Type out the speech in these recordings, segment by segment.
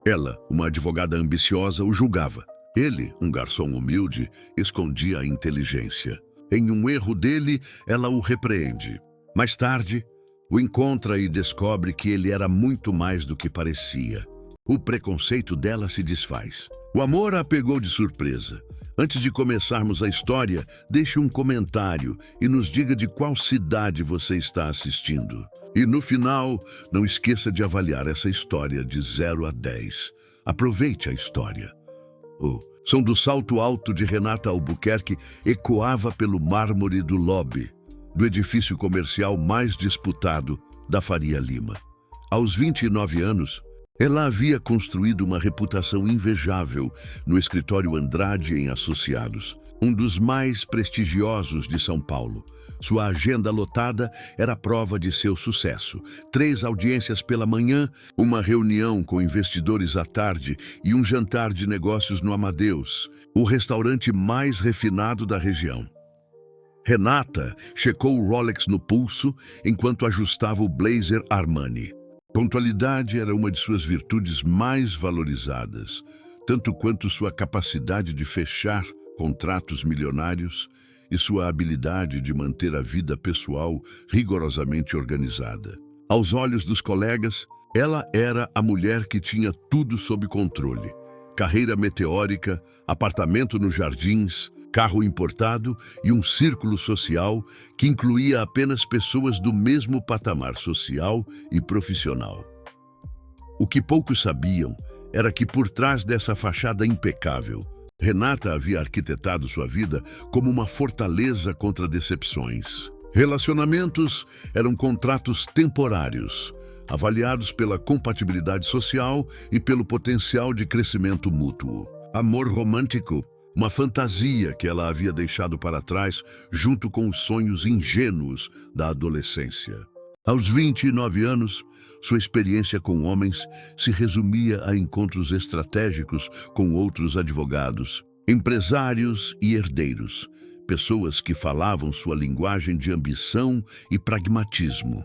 Ela, uma advogada ambiciosa, o julgava. Ele, um garçom humilde, escondia a inteligência. Em um erro dele, ela o repreende. Mais tarde, o encontra e descobre que ele era muito mais do que parecia. O preconceito dela se desfaz. O amor a pegou de surpresa. Antes de começarmos a história, deixe um comentário e nos diga de qual cidade você está assistindo. E no final, não esqueça de avaliar essa história de 0 a 10. Aproveite a história. O som do salto alto de Renata Albuquerque ecoava pelo mármore do lobby do edifício comercial mais disputado da Faria Lima. Aos 29 anos, ela havia construído uma reputação invejável no escritório Andrade em Associados, um dos mais prestigiosos de São Paulo. Sua agenda lotada era prova de seu sucesso. 3 audiências pela manhã, uma reunião com investidores à tarde e um jantar de negócios no Amadeus, o restaurante mais refinado da região. Renata checou o Rolex no pulso enquanto ajustava o blazer Armani. Pontualidade era uma de suas virtudes mais valorizadas, tanto quanto sua capacidade de fechar contratos milionários e sua habilidade de manter a vida pessoal rigorosamente organizada. Aos olhos dos colegas, ela era a mulher que tinha tudo sob controle. Carreira meteórica, apartamento nos Jardins, carro importado e um círculo social que incluía apenas pessoas do mesmo patamar social e profissional. O que poucos sabiam era que por trás dessa fachada impecável, Renata havia arquitetado sua vida como uma fortaleza contra decepções. Relacionamentos eram contratos temporários, avaliados pela compatibilidade social e pelo potencial de crescimento mútuo. Amor romântico, uma fantasia que ela havia deixado para trás junto com os sonhos ingênuos da adolescência. Aos 29 anos, sua experiência com homens se resumia a encontros estratégicos com outros advogados, empresários e herdeiros, pessoas que falavam sua linguagem de ambição e pragmatismo.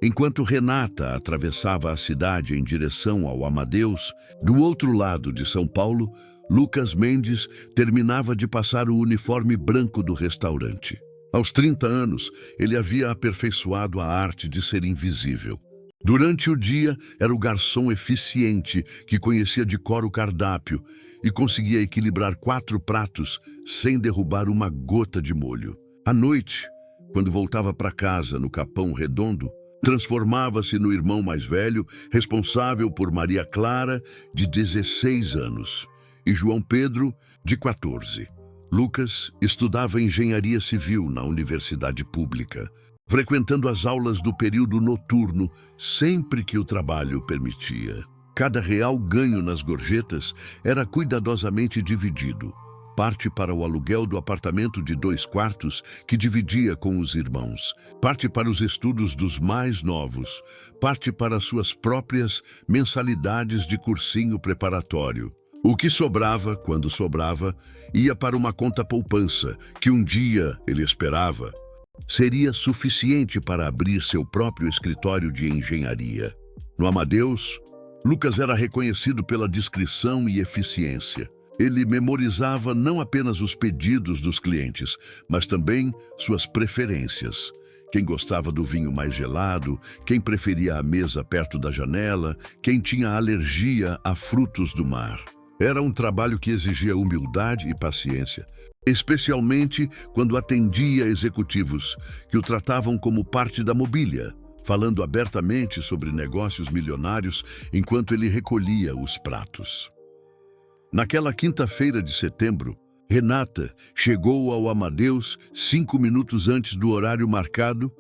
Enquanto Renata atravessava a cidade em direção ao Amadeus, do outro lado de São Paulo, Lucas Mendes terminava de passar o uniforme branco do restaurante. Aos 30 anos, ele havia aperfeiçoado a arte de ser invisível. Durante o dia, era o garçom eficiente que conhecia de cor o cardápio e conseguia equilibrar 4 pratos sem derrubar uma gota de molho. À noite, quando voltava para casa no Capão Redondo, transformava-se no irmão mais velho, responsável por Maria Clara, de 16 anos, e João Pedro, de 14. Lucas estudava engenharia civil na universidade pública, frequentando as aulas do período noturno sempre que o trabalho permitia. Cada real ganho nas gorjetas era cuidadosamente dividido. Parte para o aluguel do apartamento de 2 quartos que dividia com os irmãos. Parte para os estudos dos mais novos. Parte para suas próprias mensalidades de cursinho preparatório. O que sobrava, quando sobrava, ia para uma conta poupança, que um dia, ele esperava, seria suficiente para abrir seu próprio escritório de engenharia. No Amadeus, Lucas era reconhecido pela discrição e eficiência. Ele memorizava não apenas os pedidos dos clientes, mas também suas preferências. Quem gostava do vinho mais gelado, quem preferia a mesa perto da janela, quem tinha alergia a frutos do mar. Era um trabalho que exigia humildade e paciência, especialmente quando atendia executivos que o tratavam como parte da mobília, falando abertamente sobre negócios milionários enquanto ele recolhia os pratos. Naquela quinta-feira de setembro, Renata chegou ao Amadeus 5 minutos antes do horário marcado,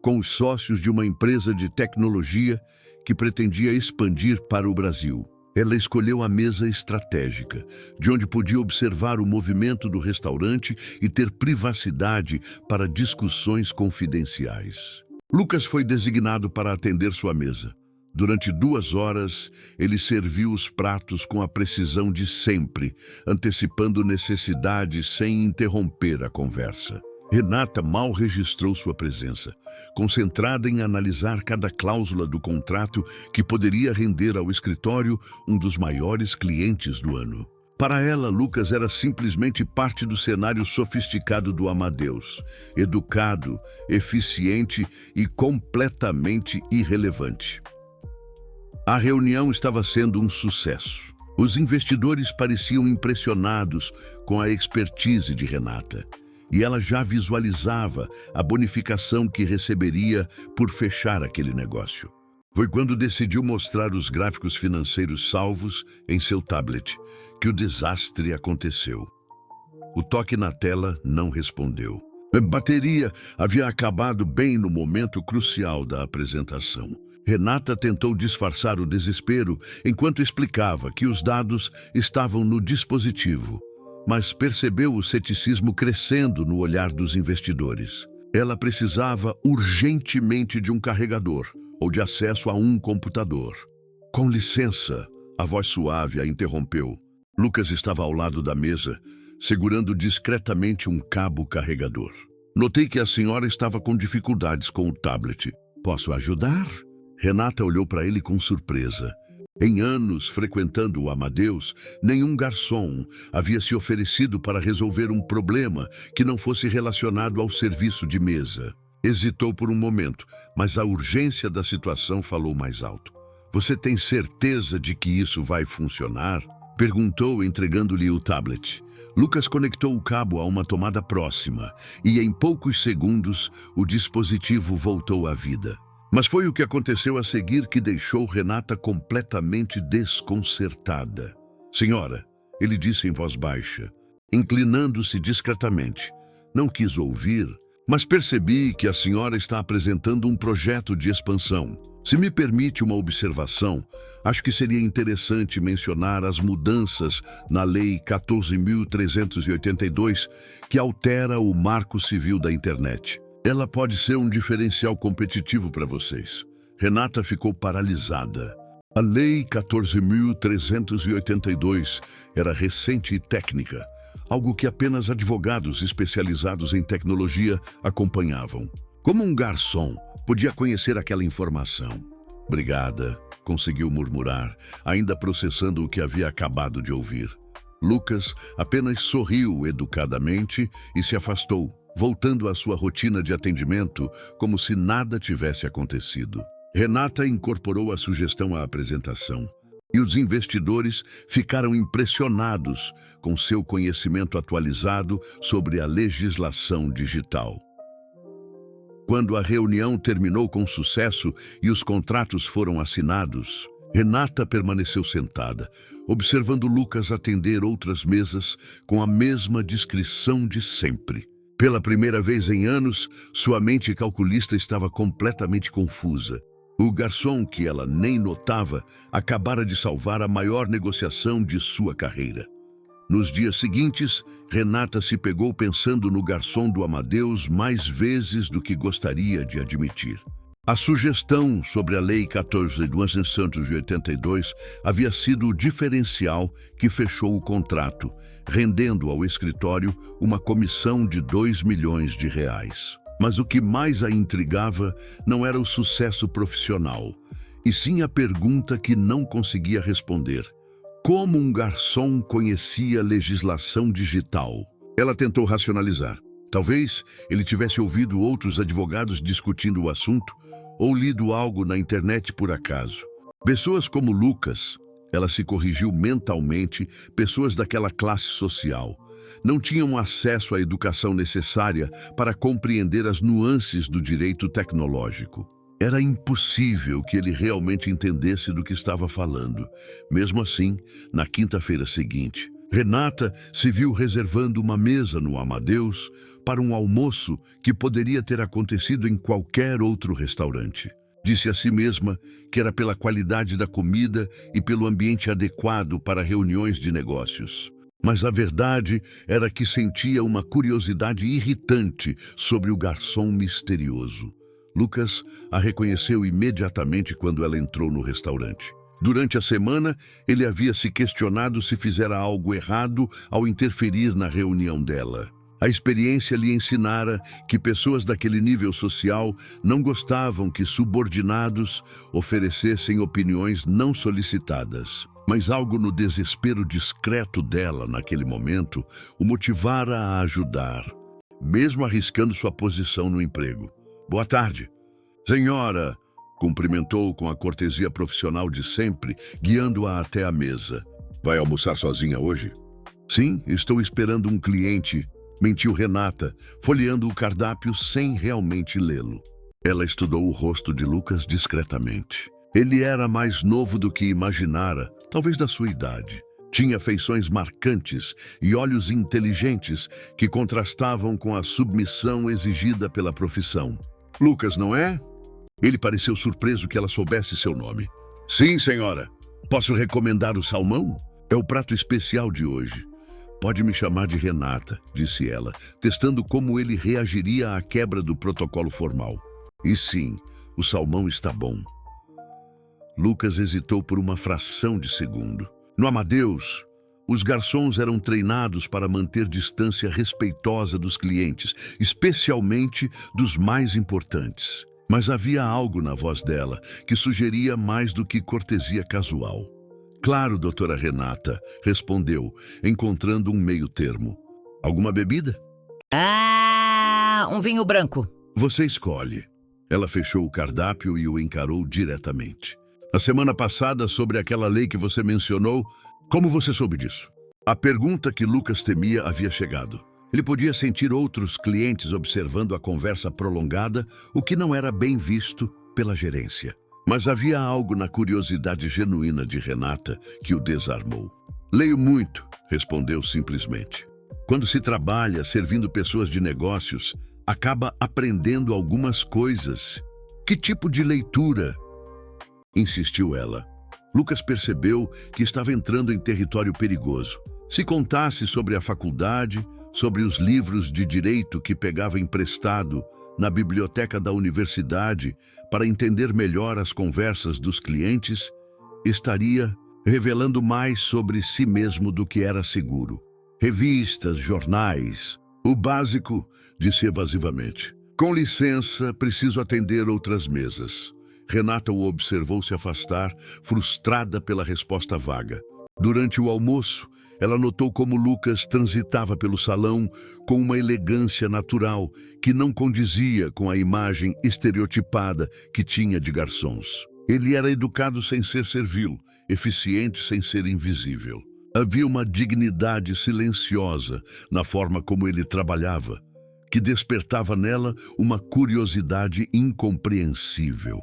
com os sócios de uma empresa de tecnologia que pretendia expandir para o Brasil. Ela escolheu a mesa estratégica, de onde podia observar o movimento do restaurante e ter privacidade para discussões confidenciais. Lucas foi designado para atender sua mesa. Durante 2 horas, ele serviu os pratos com a precisão de sempre, antecipando necessidades sem interromper a conversa. Renata mal registrou sua presença, concentrada em analisar cada cláusula do contrato que poderia render ao escritório um dos maiores clientes do ano. Para ela, Lucas era simplesmente parte do cenário sofisticado do Amadeus, educado, eficiente e completamente irrelevante. A reunião estava sendo um sucesso. Os investidores pareciam impressionados com a expertise de Renata, e ela já visualizava a bonificação que receberia por fechar aquele negócio. Foi quando decidiu mostrar os gráficos financeiros salvos em seu tablet que o desastre aconteceu. O toque na tela não respondeu. A bateria havia acabado bem no momento crucial da apresentação. Renata tentou disfarçar o desespero enquanto explicava que os dados estavam no dispositivo, mas percebeu o ceticismo crescendo no olhar dos investidores. Ela precisava urgentemente de um carregador ou de acesso a um computador. Com licença, a voz suave a interrompeu. Lucas estava ao lado da mesa, segurando discretamente um cabo carregador. Notei que a senhora estava com dificuldades com o tablet. Posso ajudar? Renata olhou para ele com surpresa. Em anos frequentando o Amadeus, nenhum garçom havia se oferecido para resolver um problema que não fosse relacionado ao serviço de mesa. Hesitou por um momento, mas a urgência da situação falou mais alto. Você tem certeza de que isso vai funcionar? Perguntou, entregando-lhe o tablet. Lucas conectou o cabo a uma tomada próxima e, em poucos segundos, o dispositivo voltou à vida. Mas foi o que aconteceu a seguir que deixou Renata completamente desconcertada. Senhora, ele disse em voz baixa, inclinando-se discretamente. Não quis ouvir, mas percebi que a senhora está apresentando um projeto de expansão. Se me permite uma observação, acho que seria interessante mencionar as mudanças na Lei 14.382, que altera o Marco Civil da Internet. Ela pode ser um diferencial competitivo para vocês. Renata ficou paralisada. A Lei 14.382 era recente e técnica, algo que apenas advogados especializados em tecnologia acompanhavam. Como um garçom podia conhecer aquela informação? Obrigada, conseguiu murmurar, ainda processando o que havia acabado de ouvir. Lucas apenas sorriu educadamente e se afastou, voltando à sua rotina de atendimento como se nada tivesse acontecido. Renata incorporou a sugestão à apresentação e os investidores ficaram impressionados com seu conhecimento atualizado sobre a legislação digital. Quando a reunião terminou com sucesso e os contratos foram assinados, Renata permaneceu sentada, observando Lucas atender outras mesas com a mesma discrição de sempre. Pela primeira vez em anos, sua mente calculista estava completamente confusa. O garçom, que ela nem notava, acabara de salvar a maior negociação de sua carreira. Nos dias seguintes, Renata se pegou pensando no garçom do Amadeus mais vezes do que gostaria de admitir. A sugestão sobre a Lei 14.282 havia sido o diferencial que fechou o contrato, rendendo ao escritório uma comissão de R$2 milhões. Mas o que mais a intrigava não era o sucesso profissional, e sim a pergunta que não conseguia responder. Como um garçom conhecia a legislação digital? Ela tentou racionalizar. Talvez ele tivesse ouvido outros advogados discutindo o assunto ou lido algo na internet por acaso. Pessoas como Lucas, ela se corrigiu mentalmente, pessoas daquela classe social, não tinham acesso à educação necessária para compreender as nuances do direito tecnológico. Era impossível que ele realmente entendesse do que estava falando. Mesmo assim, na quinta-feira seguinte, Renata se viu reservando uma mesa no Amadeus para um almoço que poderia ter acontecido em qualquer outro restaurante. Disse a si mesma que era pela qualidade da comida e pelo ambiente adequado para reuniões de negócios. Mas a verdade era que sentia uma curiosidade irritante sobre o garçom misterioso. Lucas a reconheceu imediatamente quando ela entrou no restaurante. Durante a semana, ele havia se questionado se fizera algo errado ao interferir na reunião dela. A experiência lhe ensinara que pessoas daquele nível social não gostavam que subordinados oferecessem opiniões não solicitadas. Mas algo no desespero discreto dela naquele momento o motivara a ajudar, mesmo arriscando sua posição no emprego. Boa tarde. Senhora, cumprimentou com a cortesia profissional de sempre, guiando-a até a mesa. Vai almoçar sozinha hoje? Sim, estou esperando um cliente, mentiu Renata, folheando o cardápio sem realmente lê-lo. Ela estudou o rosto de Lucas discretamente. Ele era mais novo do que imaginara, talvez da sua idade. Tinha feições marcantes e olhos inteligentes que contrastavam com a submissão exigida pela profissão. Lucas, não é? Ele pareceu surpreso que ela soubesse seu nome. Sim, senhora. Posso recomendar o salmão? É o prato especial de hoje. Pode me chamar de Renata, disse ela, testando como ele reagiria à quebra do protocolo formal. E sim, o salmão está bom. Lucas hesitou por uma fração de segundo. No Amadeus, os garçons eram treinados para manter distância respeitosa dos clientes, especialmente dos mais importantes. Mas havia algo na voz dela que sugeria mais do que cortesia casual. Claro, doutora Renata, respondeu, encontrando um meio termo. Alguma bebida? Um vinho branco. Você escolhe. Ela fechou o cardápio e o encarou diretamente. Na semana passada, sobre aquela lei que você mencionou, como você soube disso? A pergunta que Lucas temia havia chegado. Ele podia sentir outros clientes observando a conversa prolongada, o que não era bem visto pela gerência. Mas havia algo na curiosidade genuína de Renata que o desarmou. Leio muito, respondeu simplesmente. Quando se trabalha servindo pessoas de negócios, acaba aprendendo algumas coisas. Que tipo de leitura? Insistiu ela. Lucas percebeu que estava entrando em território perigoso. Se contasse sobre a faculdade, sobre os livros de direito que pegava emprestado na biblioteca da universidade para entender melhor as conversas dos clientes, estaria revelando mais sobre si mesmo do que era seguro. Revistas, jornais, o básico, disse evasivamente. Com licença, preciso atender outras mesas. Renata o observou se afastar, frustrada pela resposta vaga. Durante o almoço, ela notou como Lucas transitava pelo salão com uma elegância natural que não condizia com a imagem estereotipada que tinha de garçons. Ele era educado sem ser servil, eficiente sem ser invisível. Havia uma dignidade silenciosa na forma como ele trabalhava, que despertava nela uma curiosidade incompreensível.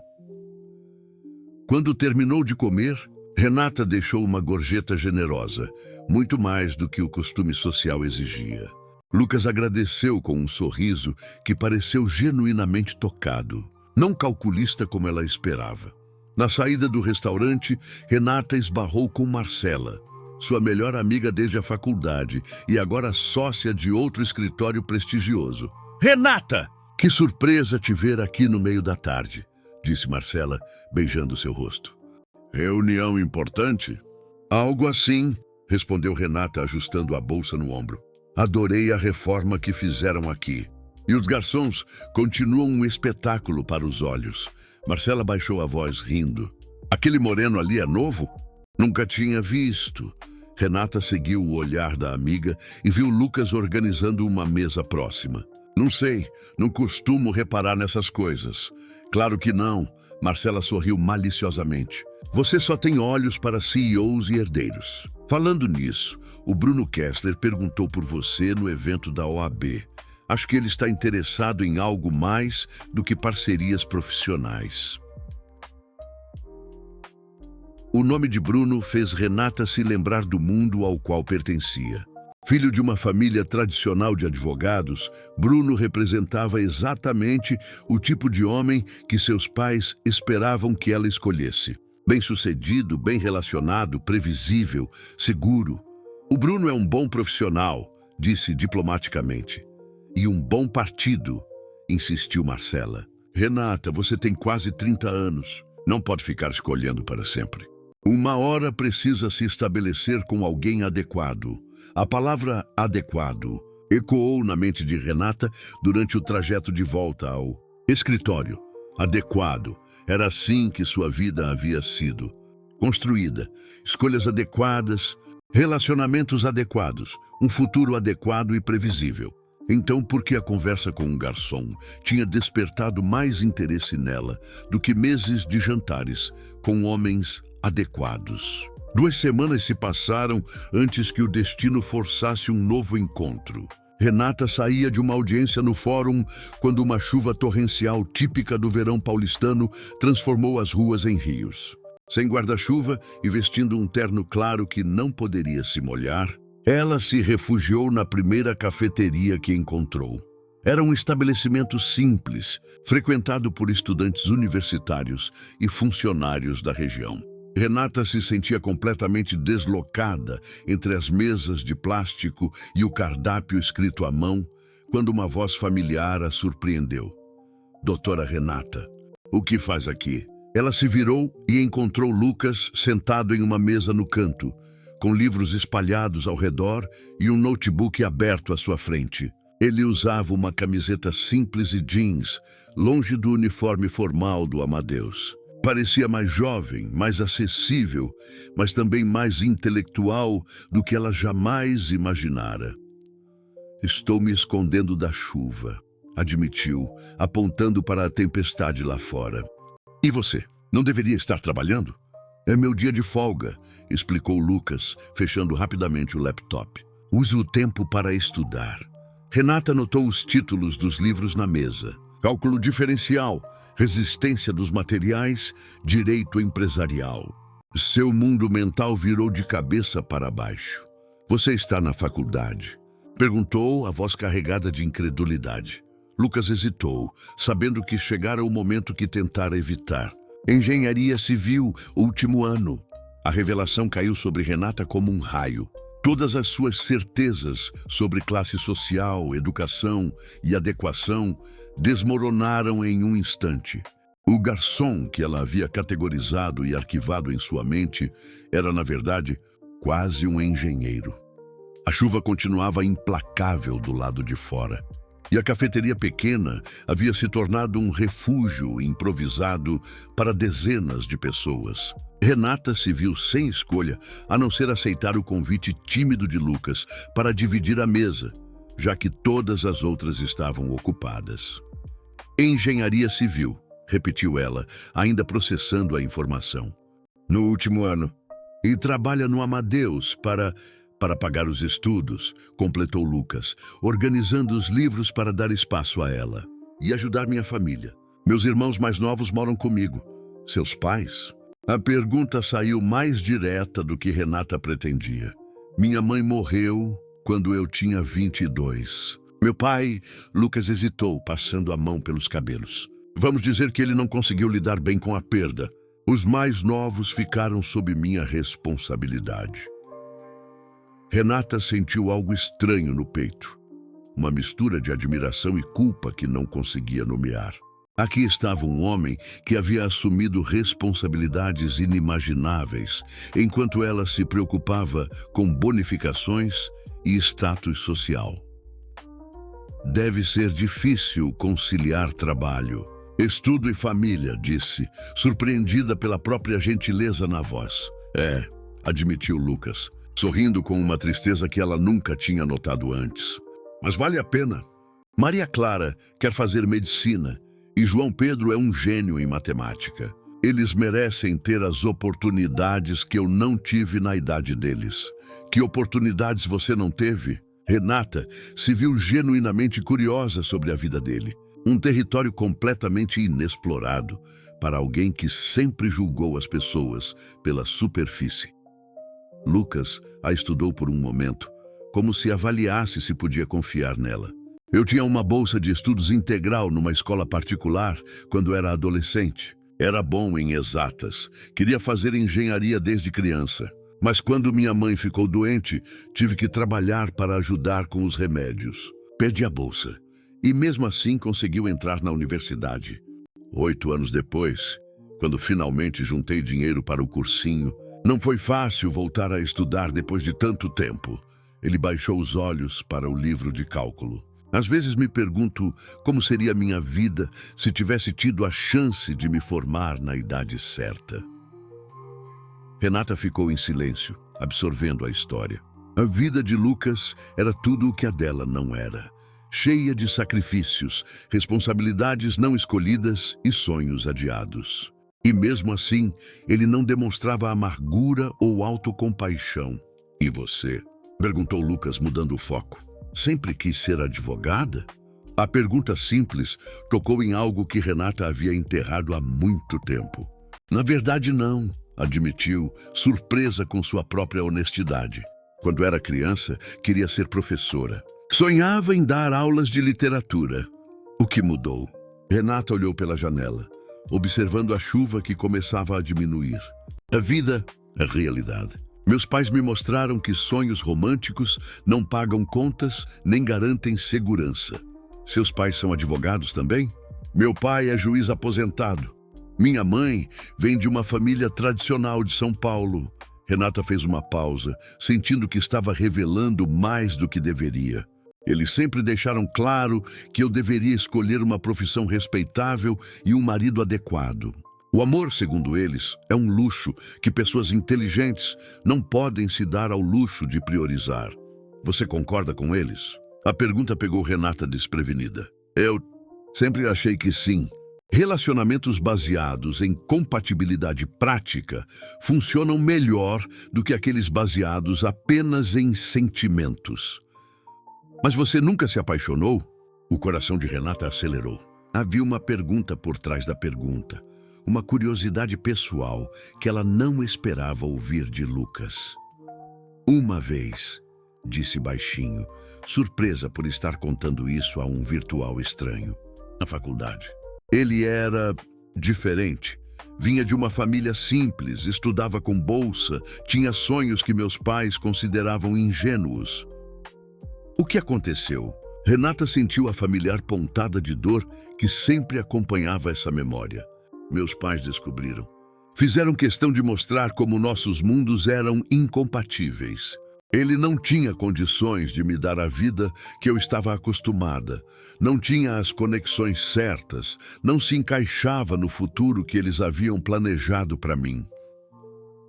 Quando terminou de comer, Renata deixou uma gorjeta generosa, muito mais do que o costume social exigia. Lucas agradeceu com um sorriso que pareceu genuinamente tocado, não calculista como ela esperava. Na saída do restaurante, Renata esbarrou com Marcela, sua melhor amiga desde a faculdade e agora sócia de outro escritório prestigioso. Renata! Que surpresa te ver aqui no meio da tarde, disse Marcela, beijando seu rosto. Reunião importante? Algo assim, respondeu Renata, ajustando a bolsa no ombro. Adorei a reforma que fizeram aqui. E os garçons continuam um espetáculo para os olhos. Marcela baixou a voz, rindo. Aquele moreno ali é novo? Nunca tinha visto. Renata seguiu o olhar da amiga e viu Lucas organizando uma mesa próxima. Não sei, não costumo reparar nessas coisas. Claro que não, Marcela sorriu maliciosamente. Você só tem olhos para CEOs e herdeiros. Falando nisso, o Bruno Kessler perguntou por você no evento da OAB. Acho que ele está interessado em algo mais do que parcerias profissionais. O nome de Bruno fez Renata se lembrar do mundo ao qual pertencia. Filho de uma família tradicional de advogados, Bruno representava exatamente o tipo de homem que seus pais esperavam que ela escolhesse. Bem-sucedido, bem relacionado, previsível, seguro. O Bruno é um bom profissional, disse diplomaticamente. E um bom partido, insistiu Marcela. Renata, você tem quase 30 anos. Não pode ficar escolhendo para sempre. Uma hora precisa se estabelecer com alguém adequado. A palavra adequado Ecoou na mente de Renata durante o trajeto de volta ao escritório. Adequado. Era assim que sua vida havia sido construída. Escolhas adequadas, relacionamentos adequados, um futuro adequado e previsível. Então, por que a conversa com um garçom tinha despertado mais interesse nela do que meses de jantares com homens adequados? 2 semanas se passaram antes que o destino forçasse um novo encontro. Renata saía de uma audiência no fórum quando uma chuva torrencial típica do verão paulistano transformou as ruas em rios. Sem guarda-chuva e vestindo um terno claro que não poderia se molhar, ela se refugiou na primeira cafeteria que encontrou. Era um estabelecimento simples, frequentado por estudantes universitários e funcionários da região. Renata se sentia completamente deslocada entre as mesas de plástico e o cardápio escrito à mão, quando uma voz familiar a surpreendeu. Doutora Renata, o que faz aqui? Ela se virou e encontrou Lucas sentado em uma mesa no canto, com livros espalhados ao redor e um notebook aberto à sua frente. Ele usava uma camiseta simples e jeans, longe do uniforme formal do Amadeus. Parecia mais jovem, mais acessível, mas também mais intelectual do que ela jamais imaginara. Estou me escondendo da chuva, admitiu, apontando para a tempestade lá fora. E você, não deveria estar trabalhando? É meu dia de folga, explicou Lucas, fechando rapidamente o laptop. Uso o tempo para estudar. Renata anotou os títulos dos livros na mesa. Cálculo diferencial, resistência dos materiais, direito empresarial. Seu mundo mental virou de cabeça para baixo. Você está na faculdade? Perguntou, a voz carregada de incredulidade. Lucas hesitou, sabendo que chegara o momento que tentara evitar. Engenharia Civil, último ano. A revelação caiu sobre Renata como um raio. Todas as suas certezas sobre classe social, educação e adequação desmoronaram em um instante. O garçom que ela havia categorizado e arquivado em sua mente era, na verdade, quase um engenheiro. A chuva continuava implacável do lado de fora. E a cafeteria pequena havia se tornado um refúgio improvisado para dezenas de pessoas. Renata se viu sem escolha, a não ser aceitar o convite tímido de Lucas para dividir a mesa, já que todas as outras estavam ocupadas. Engenharia Civil, repetiu ela, ainda processando a informação. No último ano. E trabalha no Amadeus para pagar os estudos, completou Lucas, organizando os livros para dar espaço a ela. E ajudar minha família. Meus irmãos mais novos moram comigo. Seus pais? A pergunta saiu mais direta do que Renata pretendia. Minha mãe morreu quando eu tinha 22. Meu pai, Lucas hesitou, passando a mão pelos cabelos. Vamos dizer que ele não conseguiu lidar bem com a perda. Os mais novos ficaram sob minha responsabilidade. Renata sentiu algo estranho no peito. Uma mistura de admiração e culpa que não conseguia nomear. Aqui estava um homem que havia assumido responsabilidades inimagináveis, enquanto ela se preocupava com bonificações e status social. Deve ser difícil conciliar trabalho, estudo e família, disse, surpreendida pela própria gentileza na voz. É, admitiu Lucas, sorrindo com uma tristeza que ela nunca tinha notado antes. Mas vale a pena. Maria Clara quer fazer medicina e João Pedro é um gênio em matemática. Eles merecem ter as oportunidades que eu não tive na idade deles. Que oportunidades você não teve? Renata se viu genuinamente curiosa sobre a vida dele. Um território completamente inexplorado para alguém que sempre julgou as pessoas pela superfície. Lucas a estudou por um momento, como se avaliasse se podia confiar nela. Eu tinha uma bolsa de estudos integral numa escola particular quando era adolescente. Era bom em exatas, queria fazer engenharia desde criança. Mas quando minha mãe ficou doente, tive que trabalhar para ajudar com os remédios. Perdi a bolsa e mesmo assim conseguiu entrar na universidade. 8 anos depois, quando finalmente juntei dinheiro para o cursinho, não foi fácil voltar a estudar depois de tanto tempo. Ele baixou os olhos para o livro de cálculo. Às vezes me pergunto como seria a minha vida se tivesse tido a chance de me formar na idade certa. Renata ficou em silêncio, absorvendo a história. A vida de Lucas era tudo o que a dela não era. Cheia de sacrifícios, responsabilidades não escolhidas e sonhos adiados. E mesmo assim, ele não demonstrava amargura ou autocompaixão. E você? Perguntou Lucas, mudando o foco. Sempre quis ser advogada? A pergunta simples tocou em algo que Renata havia enterrado há muito tempo. Na verdade, não, admitiu, surpresa com sua própria honestidade. Quando era criança, queria ser professora. Sonhava em dar aulas de literatura. O que mudou? Renata olhou pela janela, observando a chuva que começava a diminuir. A vida, a realidade. Meus pais me mostraram que sonhos românticos não pagam contas nem garantem segurança. Seus pais são advogados também? Meu pai é juiz aposentado. Minha mãe vem de uma família tradicional de São Paulo. Renata fez uma pausa, sentindo que estava revelando mais do que deveria. Eles sempre deixaram claro que eu deveria escolher uma profissão respeitável e um marido adequado. O amor, segundo eles, é um luxo que pessoas inteligentes não podem se dar ao luxo de priorizar. Você concorda com eles? A pergunta pegou Renata desprevenida. Eu sempre achei que sim. Relacionamentos baseados em compatibilidade prática funcionam melhor do que aqueles baseados apenas em sentimentos. Mas você nunca se apaixonou? O coração de Renata acelerou. Havia uma pergunta por trás da pergunta. Uma curiosidade pessoal que ela não esperava ouvir de Lucas. Uma vez, disse baixinho, surpresa por estar contando isso a um virtual estranho. Na faculdade. Ele era diferente. Vinha de uma família simples, estudava com bolsa, tinha sonhos que meus pais consideravam ingênuos. O que aconteceu? Renata sentiu a familiar pontada de dor que sempre acompanhava essa memória. Meus pais descobriram. Fizeram questão de mostrar como nossos mundos eram incompatíveis. Ele não tinha condições de me dar a vida que eu estava acostumada. Não tinha as conexões certas. Não se encaixava no futuro que eles haviam planejado para mim.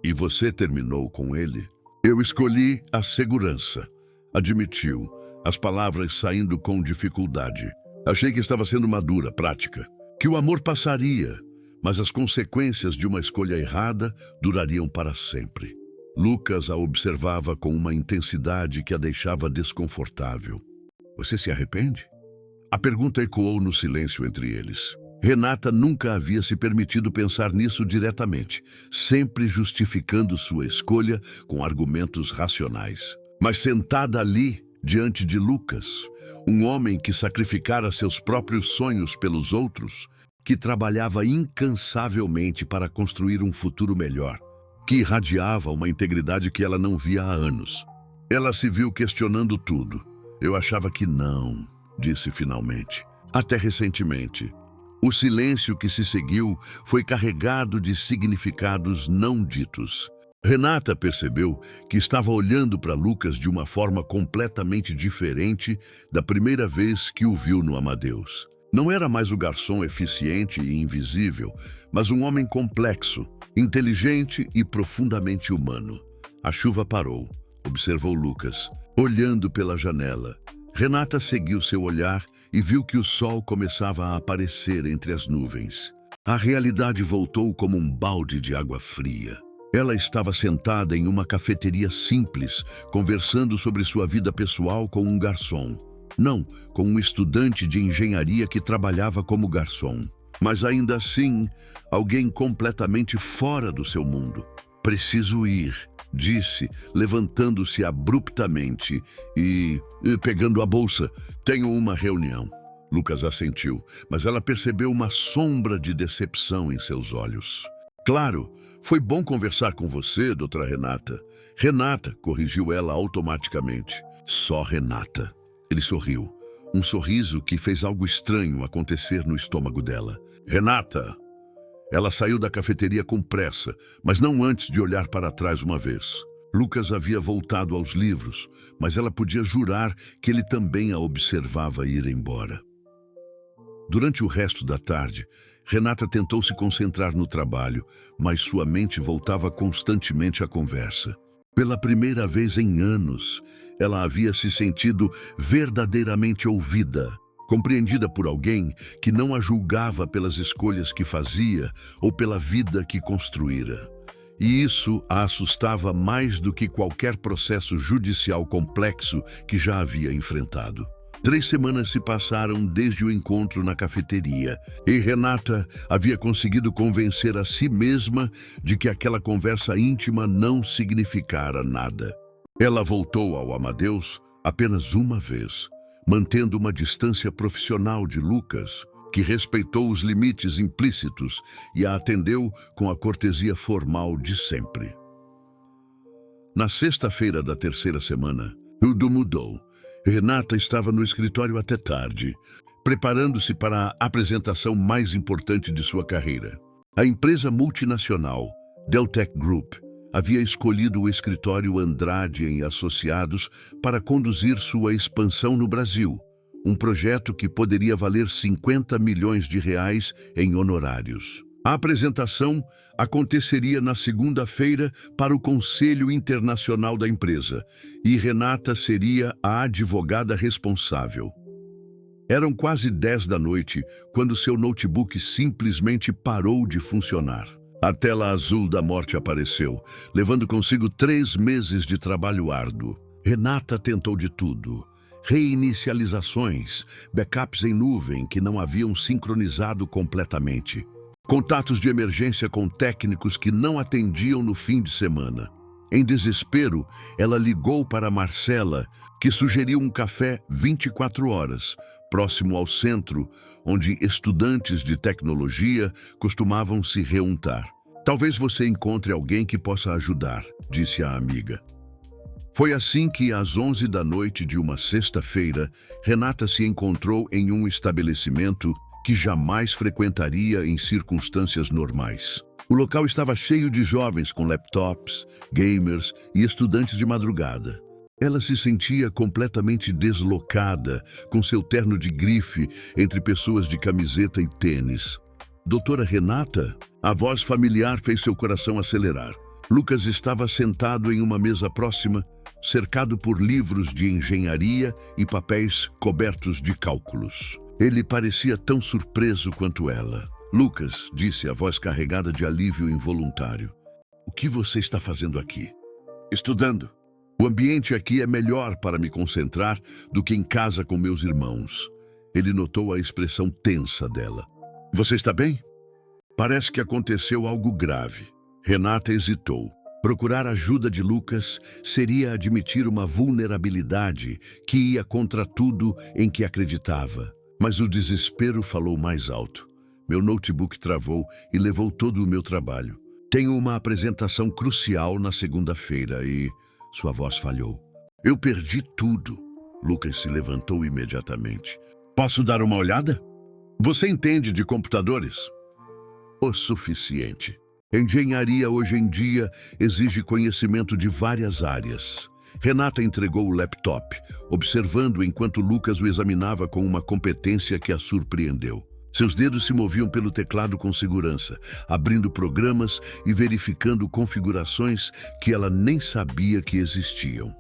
E você terminou com ele? Eu escolhi a segurança, admitiu, as palavras saindo com dificuldade. Achei que estava sendo madura, prática. Que o amor passaria, mas as consequências de uma escolha errada durariam para sempre. Lucas a observava com uma intensidade que a deixava desconfortável. Você se arrepende? A pergunta ecoou no silêncio entre eles. Renata nunca havia se permitido pensar nisso diretamente, sempre justificando sua escolha com argumentos racionais. Mas sentada ali, diante de Lucas, um homem que sacrificara seus próprios sonhos pelos outros, que trabalhava incansavelmente para construir um futuro melhor, que irradiava uma integridade que ela não via há anos. Ela se viu questionando tudo. Eu achava que não, disse finalmente. Até recentemente. O silêncio que se seguiu foi carregado de significados não ditos. Renata percebeu que estava olhando para Lucas de uma forma completamente diferente da primeira vez que o viu no Amadeus. Não era mais o garçom eficiente e invisível, mas um homem complexo, inteligente e profundamente humano. A chuva parou, observou Lucas, olhando pela janela. Renata seguiu seu olhar e viu que o sol começava a aparecer entre as nuvens. A realidade voltou como um balde de água fria. Ela estava sentada em uma cafeteria simples, conversando sobre sua vida pessoal com um garçom. Não, com um estudante de engenharia que trabalhava como garçom. Mas ainda assim, alguém completamente fora do seu mundo. Preciso ir, disse, levantando-se abruptamente e pegando a bolsa. Tenho uma reunião. Lucas assentiu, mas ela percebeu uma sombra de decepção em seus olhos. Claro, foi bom conversar com você, doutora Renata. Renata, corrigiu ela automaticamente. Só Renata. Ele sorriu. Um sorriso que fez algo estranho acontecer no estômago dela. Renata! Ela saiu da cafeteria com pressa, mas não antes de olhar para trás uma vez. Lucas havia voltado aos livros, mas ela podia jurar que ele também a observava ir embora. Durante o resto da tarde, Renata tentou se concentrar no trabalho, mas sua mente voltava constantemente à conversa. Pela primeira vez em anos, ela havia se sentido verdadeiramente ouvida, compreendida por alguém que não a julgava pelas escolhas que fazia ou pela vida que construíra. E isso a assustava mais do que qualquer processo judicial complexo que já havia enfrentado. 3 semanas se passaram desde o encontro na cafeteria e Renata havia conseguido convencer a si mesma de que aquela conversa íntima não significara nada. Ela voltou ao Amadeus apenas uma vez, mantendo uma distância profissional de Lucas, que respeitou os limites implícitos e a atendeu com a cortesia formal de sempre. Na sexta-feira da 3ª semana, tudo mudou. Renata estava no escritório até tarde, preparando-se para a apresentação mais importante de sua carreira. A empresa multinacional, Deltec Group, havia escolhido o escritório Andrade e Associados para conduzir sua expansão no Brasil, um projeto que poderia valer 50 milhões de reais em honorários. A apresentação aconteceria na segunda-feira para o Conselho Internacional da empresa e Renata seria a advogada responsável. Eram quase 10 da noite quando seu notebook simplesmente parou de funcionar. A tela azul da morte apareceu, levando consigo 3 meses de trabalho árduo. Renata tentou de tudo. Reinicializações, backups em nuvem que não haviam sincronizado completamente. Contatos de emergência com técnicos que não atendiam no fim de semana. Em desespero, ela ligou para Marcela, que sugeriu um café 24 horas, próximo ao centro, onde estudantes de tecnologia costumavam se reuntar. Talvez você encontre alguém que possa ajudar, disse a amiga. Foi assim que, às 11 da noite de uma sexta-feira, Renata se encontrou em um estabelecimento que jamais frequentaria em circunstâncias normais. O local estava cheio de jovens com laptops, gamers e estudantes de madrugada. Ela se sentia completamente deslocada, com seu terno de grife entre pessoas de camiseta e tênis. Doutora Renata? A voz familiar fez seu coração acelerar. Lucas estava sentado em uma mesa próxima, cercado por livros de engenharia e papéis cobertos de cálculos. Ele parecia tão surpreso quanto ela. Lucas, disse a voz carregada de alívio involuntário. O que você está fazendo aqui? Estudando. O ambiente aqui é melhor para me concentrar do que em casa com meus irmãos. Ele notou a expressão tensa dela. Você está bem? Parece que aconteceu algo grave. Renata hesitou. Procurar ajuda de Lucas seria admitir uma vulnerabilidade que ia contra tudo em que acreditava. Mas o desespero falou mais alto. Meu notebook travou e levou todo o meu trabalho. Tenho uma apresentação crucial na segunda-feira e... Sua voz falhou. Eu perdi tudo. Lucas se levantou imediatamente. Posso dar uma olhada? Você entende de computadores? O suficiente. Engenharia hoje em dia exige conhecimento de várias áreas. Renata entregou o laptop, observando enquanto Lucas o examinava com uma competência que a surpreendeu. Seus dedos se moviam pelo teclado com segurança, abrindo programas e verificando configurações que ela nem sabia que existiam.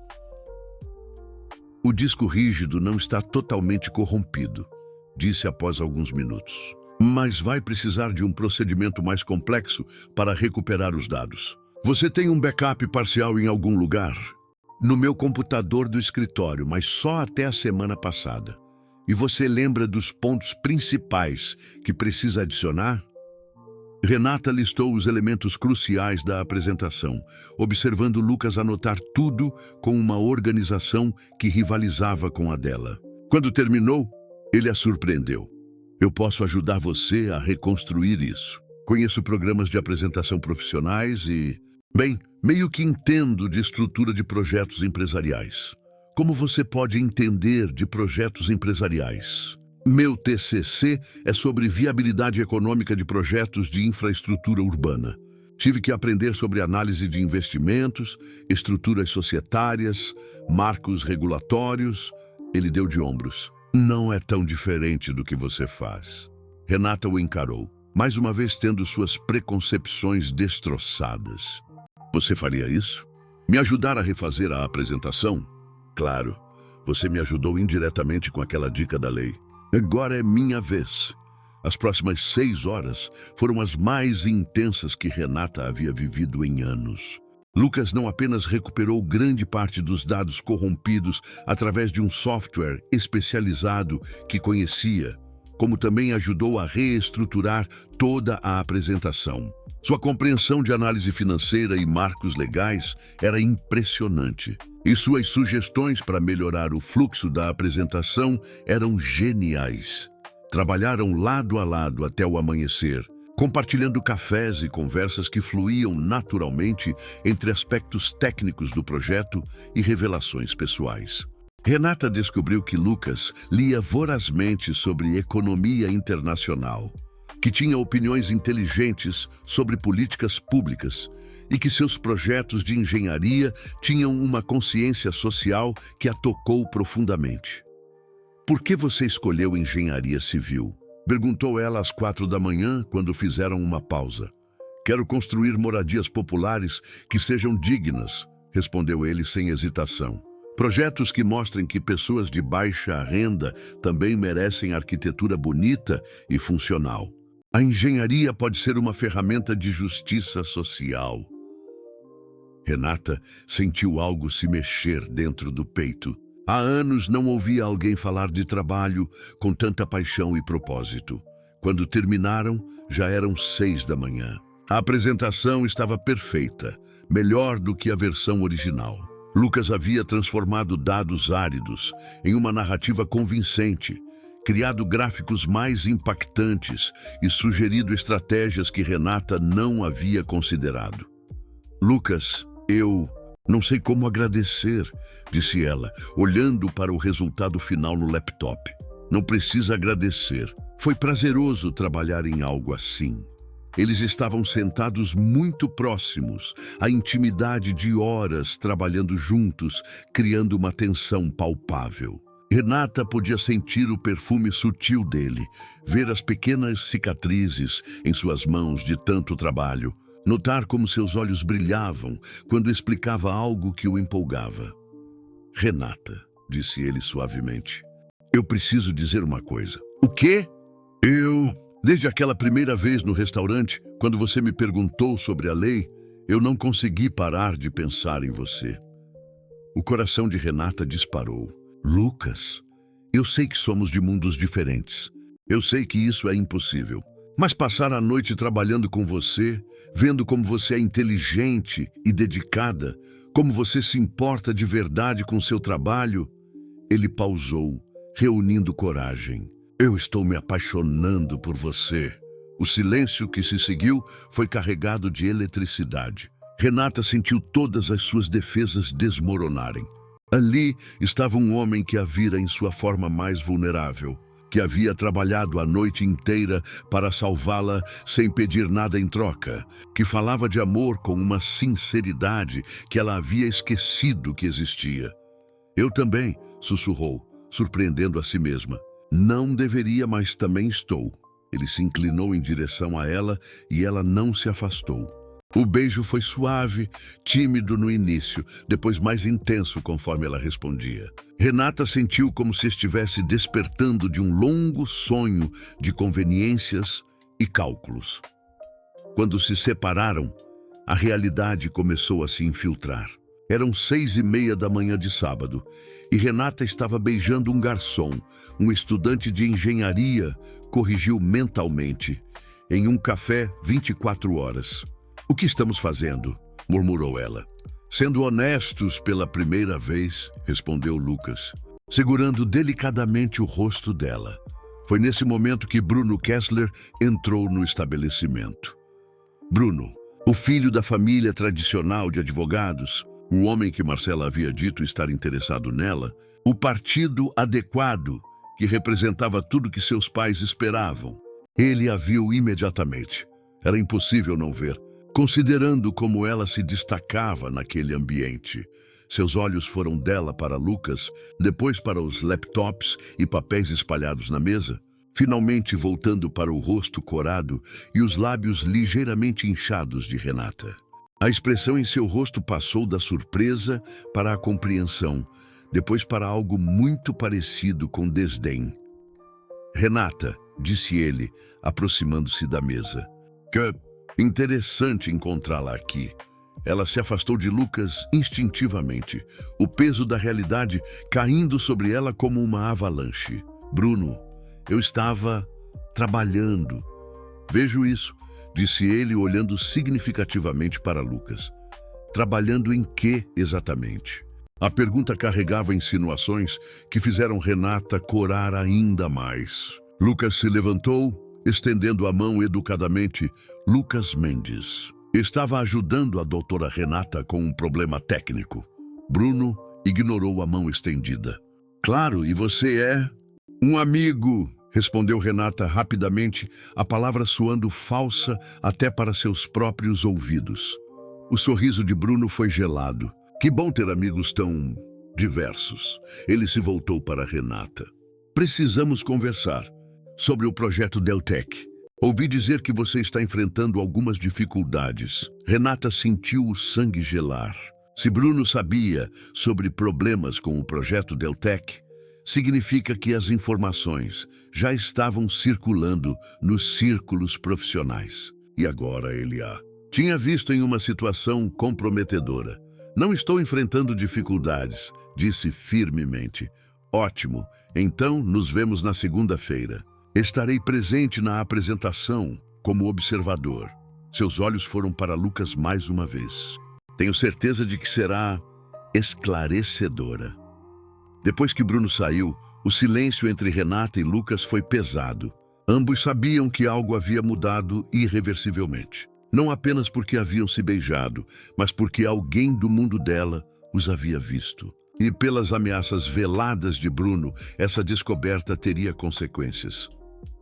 O disco rígido não está totalmente corrompido, disse após alguns minutos. Mas vai precisar de um procedimento mais complexo para recuperar os dados. Você tem um backup parcial em algum lugar? No meu computador do escritório, mas só até a semana passada. E você lembra dos pontos principais que precisa adicionar? Renata listou os elementos cruciais da apresentação, observando Lucas anotar tudo com uma organização que rivalizava com a dela. Quando terminou, ele a surpreendeu. Eu posso ajudar você a reconstruir isso. Conheço programas de apresentação profissionais e... Bem, meio que entendo de estrutura de projetos empresariais. Como você pode entender de projetos empresariais? Meu TCC é sobre viabilidade econômica de projetos de infraestrutura urbana. Tive que aprender sobre análise de investimentos, estruturas societárias, marcos regulatórios. Ele deu de ombros. Não é tão diferente do que você faz. Renata o encarou, mais uma vez tendo suas preconcepções destroçadas. Você faria isso? Me ajudar a refazer a apresentação? Claro, você me ajudou indiretamente com aquela dica da lei. Agora é minha vez. As próximas 6 horas foram as mais intensas que Renata havia vivido em anos. Lucas não apenas recuperou grande parte dos dados corrompidos através de um software especializado que conhecia, como também ajudou a reestruturar toda a apresentação. Sua compreensão de análise financeira e marcos legais era impressionante, e suas sugestões para melhorar o fluxo da apresentação eram geniais. Trabalharam lado a lado até o amanhecer, compartilhando cafés e conversas que fluíam naturalmente entre aspectos técnicos do projeto e revelações pessoais. Renata descobriu que Lucas lia vorazmente sobre economia internacional, que tinha opiniões inteligentes sobre políticas públicas e que seus projetos de engenharia tinham uma consciência social que a tocou profundamente. Por que você escolheu engenharia civil? Perguntou ela às 4 da manhã, quando fizeram uma pausa. Quero construir moradias populares que sejam dignas, respondeu ele sem hesitação. Projetos que mostrem que pessoas de baixa renda também merecem arquitetura bonita e funcional. A engenharia pode ser uma ferramenta de justiça social. Renata sentiu algo se mexer dentro do peito. Há anos não ouvia alguém falar de trabalho com tanta paixão e propósito. Quando terminaram, já eram 6 da manhã. A apresentação estava perfeita, melhor do que a versão original. Lucas havia transformado dados áridos em uma narrativa convincente, criado gráficos mais impactantes e sugerido estratégias que Renata não havia considerado. Lucas, eu não sei como agradecer, disse ela, olhando para o resultado final no laptop. Não precisa agradecer. Foi prazeroso trabalhar em algo assim. Eles estavam sentados muito próximos, a intimidade de horas trabalhando juntos, criando uma tensão palpável. Renata podia sentir o perfume sutil dele, ver as pequenas cicatrizes em suas mãos de tanto trabalho, notar como seus olhos brilhavam quando explicava algo que o empolgava. Renata, disse ele suavemente, eu preciso dizer uma coisa. O quê? Desde aquela primeira vez no restaurante, quando você me perguntou sobre a lei, eu não consegui parar de pensar em você. O coração de Renata disparou. Lucas, eu sei que somos de mundos diferentes. Eu sei que isso é impossível. Mas passar a noite trabalhando com você, vendo como você é inteligente e dedicada, como você se importa de verdade com seu trabalho, ele pausou, reunindo coragem. Eu estou me apaixonando por você. O silêncio que se seguiu foi carregado de eletricidade. Renata sentiu todas as suas defesas desmoronarem. Ali estava um homem que a vira em sua forma mais vulnerável, que havia trabalhado a noite inteira para salvá-la sem pedir nada em troca, que falava de amor com uma sinceridade que ela havia esquecido que existia. Eu também, sussurrou, surpreendendo a si mesma. Não deveria, mas também estou. Ele se inclinou em direção a ela e ela não se afastou. O beijo foi suave, tímido no início, depois mais intenso conforme ela respondia. Renata sentiu como se estivesse despertando de um longo sonho de conveniências e cálculos. Quando se separaram, a realidade começou a se infiltrar. Eram 6:30 da manhã de sábado, e Renata estava beijando um garçom, um estudante de engenharia, corrigiu mentalmente, em um café 24 horas. O que estamos fazendo? Murmurou ela. Sendo honestos pela primeira vez, respondeu Lucas, segurando delicadamente o rosto dela. Foi nesse momento que Bruno Kessler entrou no estabelecimento. Bruno, o filho da família tradicional de advogados, o homem que Marcela havia dito estar interessado nela, o partido adequado que representava tudo que seus pais esperavam. Ele a viu imediatamente. Era impossível não ver. considerando como ela se destacava naquele ambiente. Seus olhos foram dela para Lucas, depois para os laptops e papéis espalhados na mesa, finalmente voltando para o rosto corado e os lábios ligeiramente inchados de Renata. A expressão em seu rosto passou da surpresa para a compreensão, depois para algo muito parecido com desdém. "Renata", disse ele, aproximando-se da mesa. "Que interessante encontrá-la aqui." Ela se afastou de Lucas instintivamente, o peso da realidade caindo sobre ela como uma avalanche. "Bruno, eu estava trabalhando." "Vejo isso", disse ele, olhando significativamente para Lucas. "Trabalhando em quê exatamente?" A pergunta carregava insinuações que fizeram Renata corar ainda mais. Lucas se levantou, estendendo a mão educadamente. Lucas Mendes estava ajudando a doutora Renata com um problema técnico. Bruno ignorou a mão estendida. "Claro, e você é?" "Um amigo", respondeu Renata rapidamente, a palavra soando falsa até para seus próprios ouvidos. O sorriso de Bruno foi gelado. "Que bom ter amigos tão diversos." Ele se voltou para Renata. "Precisamos conversar sobre o projeto Deltec. Ouvi dizer que você está enfrentando algumas dificuldades." Renata sentiu o sangue gelar. Se Bruno sabia sobre problemas com o projeto Deltec, significa que as informações já estavam circulando nos círculos profissionais. E agora ele a tinha visto em uma situação comprometedora. "Não estou enfrentando dificuldades", disse firmemente. "Ótimo, então nos vemos na segunda-feira. Estarei presente na apresentação como observador." Seus olhos foram para Lucas mais uma vez. "Tenho certeza de que será esclarecedora." Depois que Bruno saiu, o silêncio entre Renata e Lucas foi pesado. Ambos sabiam que algo havia mudado irreversivelmente. Não apenas porque haviam se beijado, mas porque alguém do mundo dela os havia visto. E pelas ameaças veladas de Bruno, essa descoberta teria consequências.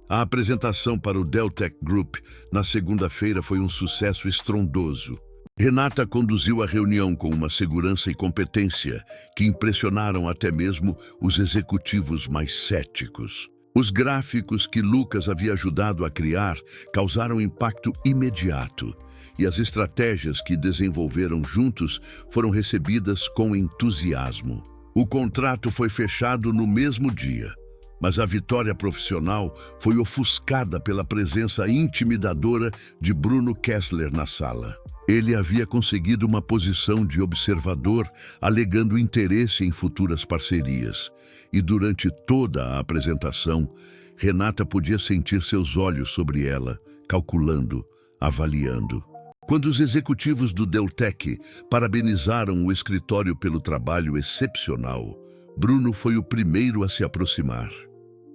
A apresentação para o Deltec Group na segunda-feira foi um sucesso estrondoso. Renata conduziu a reunião com uma segurança e competência que impressionaram até mesmo os executivos mais céticos. Os gráficos que Lucas havia ajudado a criar causaram impacto imediato, e as estratégias que desenvolveram juntos foram recebidas com entusiasmo. O contrato foi fechado no mesmo dia, mas a vitória profissional foi ofuscada pela presença intimidadora de Bruno Kessler na sala. Ele havia conseguido uma posição de observador, alegando interesse em futuras parcerias. E durante toda a apresentação, Renata podia sentir seus olhos sobre ela, calculando, avaliando. Quando os executivos do Deltec parabenizaram o escritório pelo trabalho excepcional, Bruno foi o primeiro a se aproximar.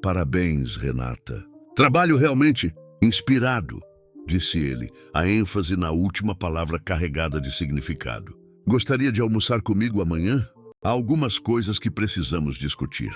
"Parabéns, Renata. Trabalho realmente inspirado", disse ele, a ênfase na última palavra carregada de significado. "Gostaria de almoçar comigo amanhã? Há algumas coisas que precisamos discutir."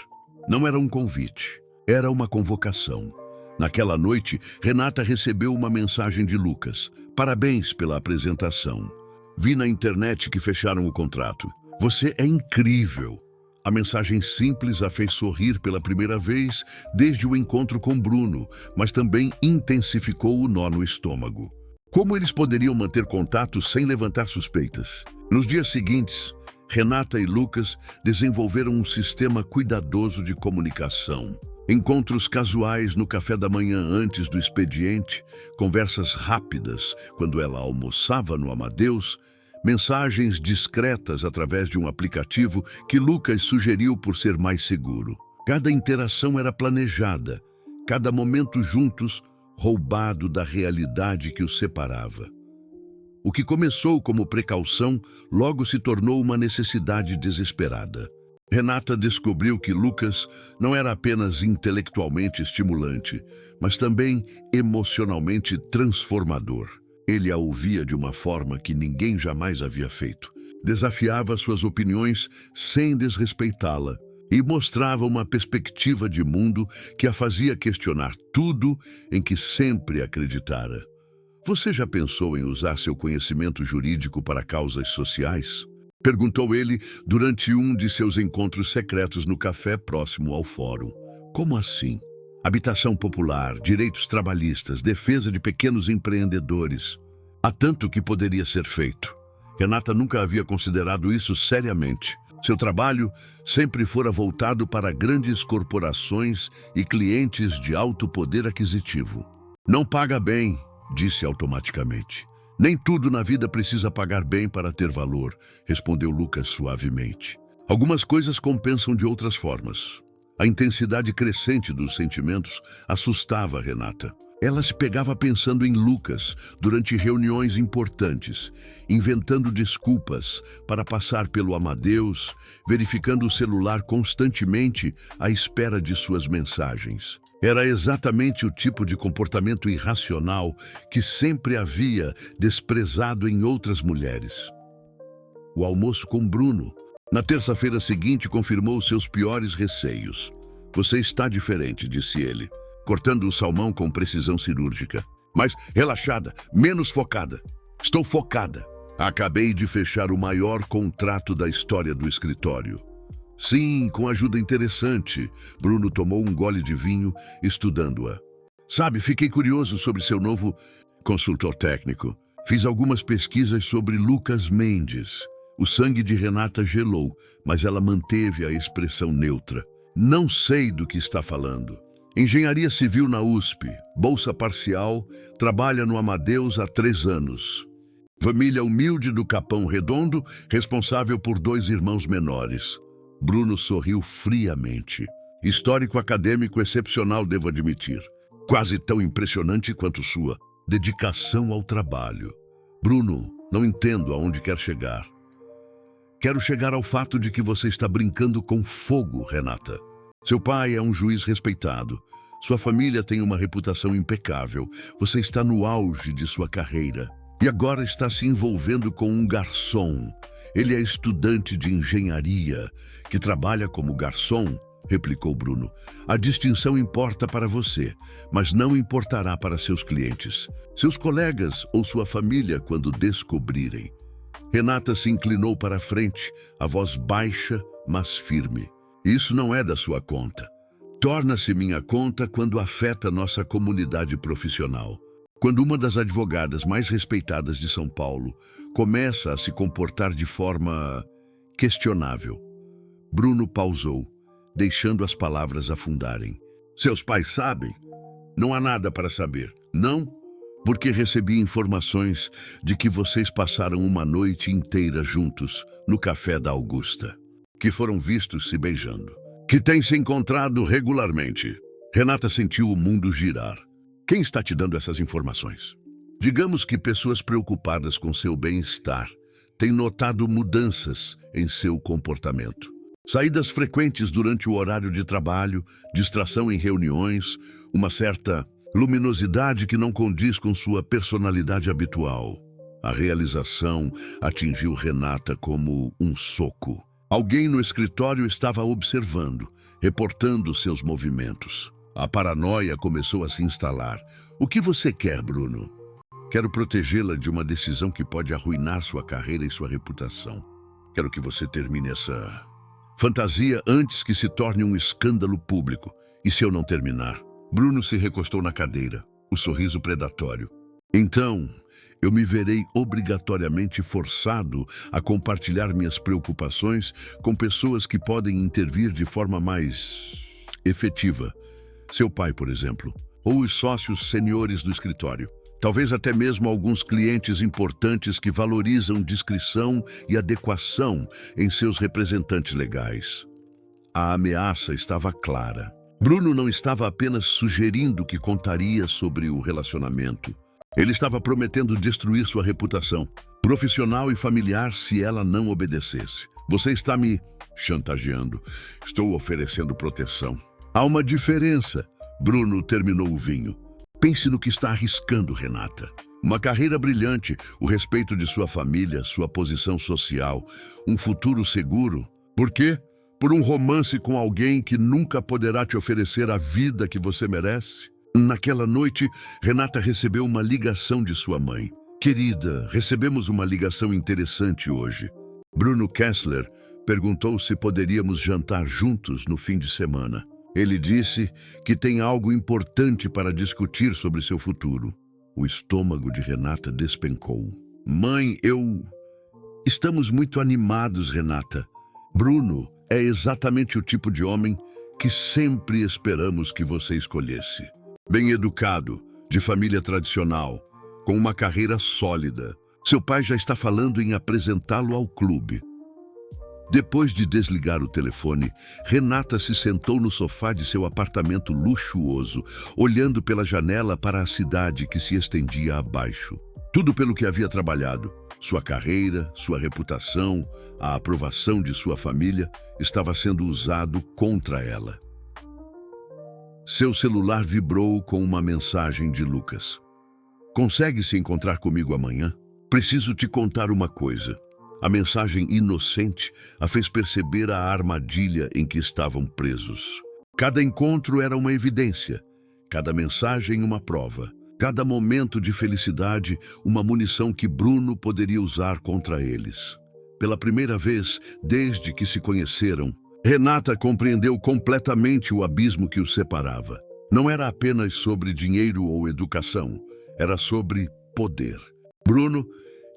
Não era um convite, era uma convocação. Naquela noite, Renata recebeu uma mensagem de Lucas. "Parabéns pela apresentação. Vi na internet que fecharam o contrato. Você é incrível." A mensagem simples a fez sorrir pela primeira vez desde o encontro com Bruno, mas também intensificou o nó no estômago. Como eles poderiam manter contato sem levantar suspeitas? Nos dias seguintes, Renata e Lucas desenvolveram um sistema cuidadoso de comunicação. Encontros casuais no café da manhã antes do expediente, conversas rápidas quando ela almoçava no Amadeus, mensagens discretas através de um aplicativo que Lucas sugeriu por ser mais seguro. Cada interação era planejada, cada momento juntos roubado da realidade que os separava. O que começou como precaução logo se tornou uma necessidade desesperada. Renata descobriu que Lucas não era apenas intelectualmente estimulante, mas também emocionalmente transformador. Ele a ouvia de uma forma que ninguém jamais havia feito. Desafiava suas opiniões sem desrespeitá-la e mostrava uma perspectiva de mundo que a fazia questionar tudo em que sempre acreditara. Você já pensou em usar seu conhecimento jurídico para causas sociais? Perguntou ele durante um de seus encontros secretos no café próximo ao fórum. Como assim? Habitação popular, direitos trabalhistas, defesa de pequenos empreendedores. Há tanto que poderia ser feito. Renata nunca havia considerado isso seriamente. Seu trabalho sempre fora voltado para grandes corporações e clientes de alto poder aquisitivo. Não paga bem, disse automaticamente. Nem tudo na vida precisa pagar bem para ter valor, respondeu Lucas suavemente. Algumas coisas compensam de outras formas. A intensidade crescente dos sentimentos assustava Renata. Ela se pegava pensando em Lucas durante reuniões importantes, inventando desculpas para passar pelo Amadeus, verificando o celular constantemente à espera de suas mensagens. Era exatamente o tipo de comportamento irracional que sempre havia desprezado em outras mulheres. O almoço com Bruno, na terça-feira seguinte, confirmou seus piores receios. Você está diferente, disse ele, cortando o salmão com precisão cirúrgica. Mas relaxada, menos focada. Estou focada. Acabei de fechar o maior contrato da história do escritório. Sim, com ajuda interessante. Bruno tomou um gole de vinho, estudando-a. Sabe, fiquei curioso sobre seu novo consultor técnico. Fiz algumas pesquisas sobre Lucas Mendes. O sangue de Renata gelou, mas ela manteve a expressão neutra. Não sei do que está falando. Engenharia Civil na USP, bolsa parcial, trabalha no Amadeus há 3 anos. Família humilde do Capão Redondo, responsável por 2 irmãos menores. Bruno sorriu friamente. Histórico acadêmico excepcional, devo admitir. Quase tão impressionante quanto sua dedicação ao trabalho. Bruno, não entendo aonde quer chegar. Quero chegar ao fato de que você está brincando com fogo, Renata. Seu pai é um juiz respeitado. Sua família tem uma reputação impecável. Você está no auge de sua carreira. E agora está se envolvendo com um garçom. Ele é estudante de engenharia, que trabalha como garçom, replicou Bruno. A distinção importa para você, mas não importará para seus clientes, seus colegas ou sua família quando descobrirem. Renata se inclinou para a frente, a voz baixa, mas firme. Isso não é da sua conta. Torna-se minha conta quando afeta nossa comunidade profissional. Quando uma das advogadas mais respeitadas de São Paulo começa a se comportar de forma questionável. Bruno pausou, deixando as palavras afundarem. Seus pais sabem? Não há nada para saber. Não? Porque recebi informações de que vocês passaram uma noite inteira juntos no café da Augusta. Que foram vistos se beijando. Que têm se encontrado regularmente. Renata sentiu o mundo girar. Quem está te dando essas informações? Digamos que pessoas preocupadas com seu bem-estar têm notado mudanças em seu comportamento. Saídas frequentes durante o horário de trabalho, distração em reuniões, uma certa luminosidade que não condiz com sua personalidade habitual. A realização atingiu Renata como um soco. Alguém no escritório estava observando, reportando seus movimentos. A paranoia começou a se instalar. O que você quer, Bruno? Quero protegê-la de uma decisão que pode arruinar sua carreira e sua reputação. Quero que você termine essa fantasia antes que se torne um escândalo público. E se eu não terminar? Bruno se recostou na cadeira, o sorriso predatório. Então, eu me verei obrigatoriamente forçado a compartilhar minhas preocupações com pessoas que podem intervir de forma mais efetiva. Seu pai, por exemplo, ou os sócios seniores do escritório. Talvez até mesmo alguns clientes importantes que valorizam discrição e adequação em seus representantes legais. A ameaça estava clara. Bruno não estava apenas sugerindo que contaria sobre o relacionamento. Ele estava prometendo destruir sua reputação, profissional e familiar, se ela não obedecesse. Você está me chantageando. Estou oferecendo proteção. Há uma diferença. Bruno terminou o vinho. Pense no que está arriscando, Renata. Uma carreira brilhante, o respeito de sua família, sua posição social, um futuro seguro. Por quê? Por um romance com alguém que nunca poderá te oferecer a vida que você merece? Naquela noite, Renata recebeu uma ligação de sua mãe. Querida, recebemos uma ligação interessante hoje. Bruno Kessler perguntou se poderíamos jantar juntos no fim de semana. Ele disse que tem algo importante para discutir sobre seu futuro. O estômago de Renata despencou. Mãe, Estamos muito animados, Renata. Bruno é exatamente o tipo de homem que sempre esperamos que você escolhesse. Bem educado, de família tradicional, com uma carreira sólida. Seu pai já está falando em apresentá-lo ao clube. Depois de desligar o telefone, Renata se sentou no sofá de seu apartamento luxuoso, olhando pela janela para a cidade que se estendia abaixo. Tudo pelo que havia trabalhado, sua carreira, sua reputação, a aprovação de sua família, estava sendo usado contra ela. Seu celular vibrou com uma mensagem de Lucas. Consegue se encontrar comigo amanhã? Preciso te contar uma coisa. A mensagem inocente a fez perceber a armadilha em que estavam presos. Cada encontro era uma evidência, cada mensagem uma prova, cada momento de felicidade uma munição que Bruno poderia usar contra eles. Pela primeira vez desde que se conheceram, Renata compreendeu completamente o abismo que os separava. Não era apenas sobre dinheiro ou educação, era sobre poder. Bruno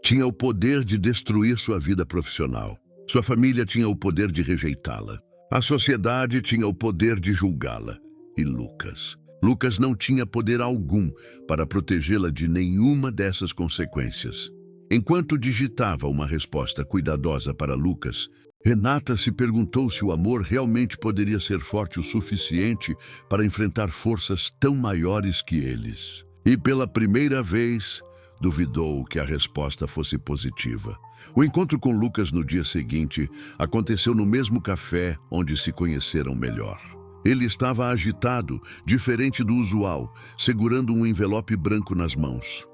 tinha o poder de destruir sua vida profissional. Sua família tinha o poder de rejeitá-la. A sociedade tinha o poder de julgá-la. E Lucas não tinha poder algum para protegê-la de nenhuma dessas consequências. Enquanto digitava uma resposta cuidadosa para Lucas, Renata se perguntou se o amor realmente poderia ser forte o suficiente para enfrentar forças tão maiores que eles. E pela primeira vez, duvidou que a resposta fosse positiva. O encontro com Lucas no dia seguinte aconteceu no mesmo café onde se conheceram melhor. Ele estava agitado, diferente do usual, segurando um envelope branco nas mãos.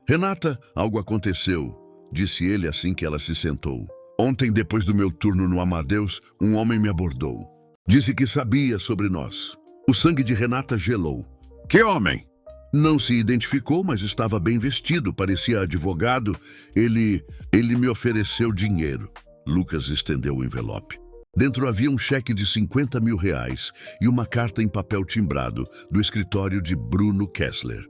Renata, algo aconteceu, disse ele assim que ela se sentou. Ontem, depois do meu turno no Amadeus, um homem me abordou. Disse que sabia sobre nós. O sangue de Renata gelou. Que homem? Não se identificou, mas estava bem vestido, parecia advogado. Ele me ofereceu dinheiro. Lucas estendeu o envelope. Dentro havia um cheque de R$50 mil e uma carta em papel timbrado do escritório de Bruno Kessler.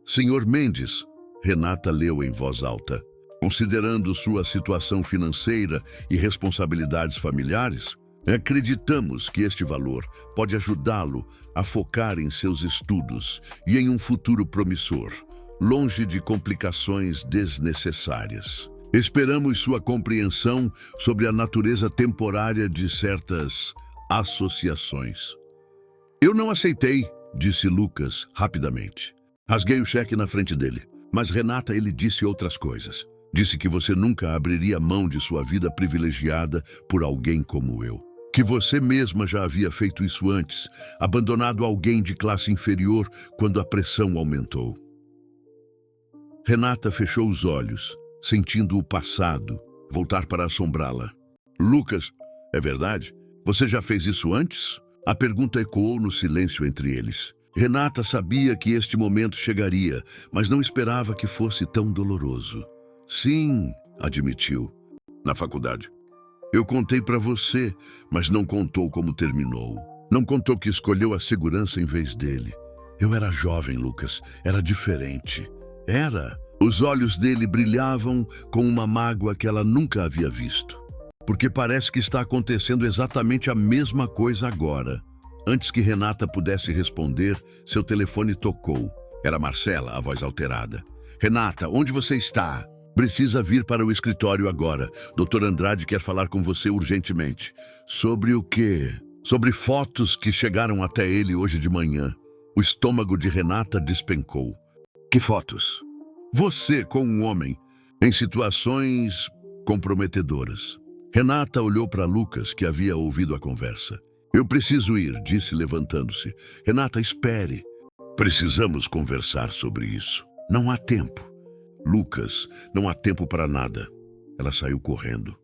Senhor Mendes, Renata leu em voz alta. Considerando sua situação financeira e responsabilidades familiares, acreditamos que este valor pode ajudá-lo a focar em seus estudos e em um futuro promissor, longe de complicações desnecessárias. Esperamos sua compreensão sobre a natureza temporária de certas associações. Eu não aceitei, disse Lucas rapidamente. Rasguei o cheque na frente dele, mas Renata ele disse outras coisas. Disse que você nunca abriria mão de sua vida privilegiada por alguém como eu. Que você mesma já havia feito isso antes, abandonado alguém de classe inferior quando a pressão aumentou. Renata fechou os olhos, sentindo o passado voltar para assombrá-la. Lucas, é verdade? Você já fez isso antes? A pergunta ecoou no silêncio entre eles. Renata sabia que este momento chegaria, mas não esperava que fosse tão doloroso. Sim, admitiu. Na faculdade. Eu contei para você, mas não contou como terminou. Não contou que escolheu a segurança em vez dele. Eu era jovem, Lucas. Era diferente. Era. Os olhos dele brilhavam com uma mágoa que ela nunca havia visto. Porque parece que está acontecendo exatamente a mesma coisa agora. Antes que Renata pudesse responder, seu telefone tocou. Era Marcela, a voz alterada. Renata, onde você está? Precisa vir para o escritório agora. Dr. Andrade quer falar com você urgentemente. Sobre o quê? Sobre fotos que chegaram até ele hoje de manhã. O estômago de Renata despencou. Que fotos? Você com um homem, em situações comprometedoras. Renata olhou para Lucas, que havia ouvido a conversa. Eu preciso ir, disse levantando-se. Renata, espere. Precisamos conversar sobre isso. Não há tempo. Lucas, não há tempo para nada. Ela saiu correndo,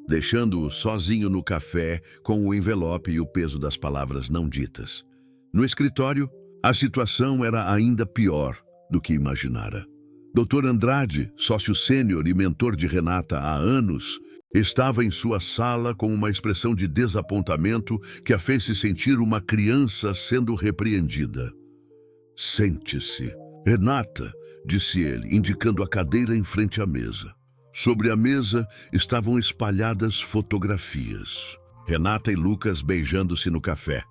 deixando-o sozinho no café com o envelope e o peso das palavras não ditas. No escritório, A situação era ainda pior do que imaginara. Dr. Andrade, sócio sênior e mentor de Renata há anos, estava em sua sala com uma expressão de desapontamento que a fez se sentir uma criança sendo repreendida. "Sente-se, Renata", disse ele, indicando a cadeira em frente à mesa. Sobre a mesa estavam espalhadas fotografias. Renata e Lucas beijando-se no café.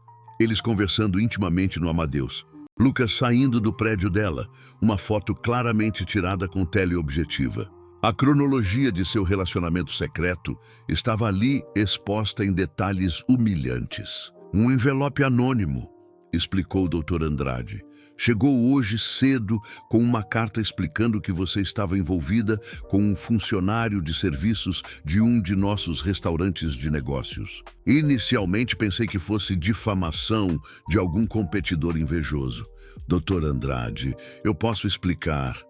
Eles conversando intimamente no Amadeus. Lucas saindo do prédio dela, uma foto claramente tirada com teleobjetiva. A cronologia de seu relacionamento secreto estava ali exposta em detalhes humilhantes. "Um envelope anônimo", explicou o Dr. Andrade. "Chegou hoje cedo com uma carta explicando que você estava envolvida com um funcionário de serviços de um de nossos restaurantes de negócios. Inicialmente pensei que fosse difamação de algum competidor invejoso. Dr. Andrade, eu posso explicar."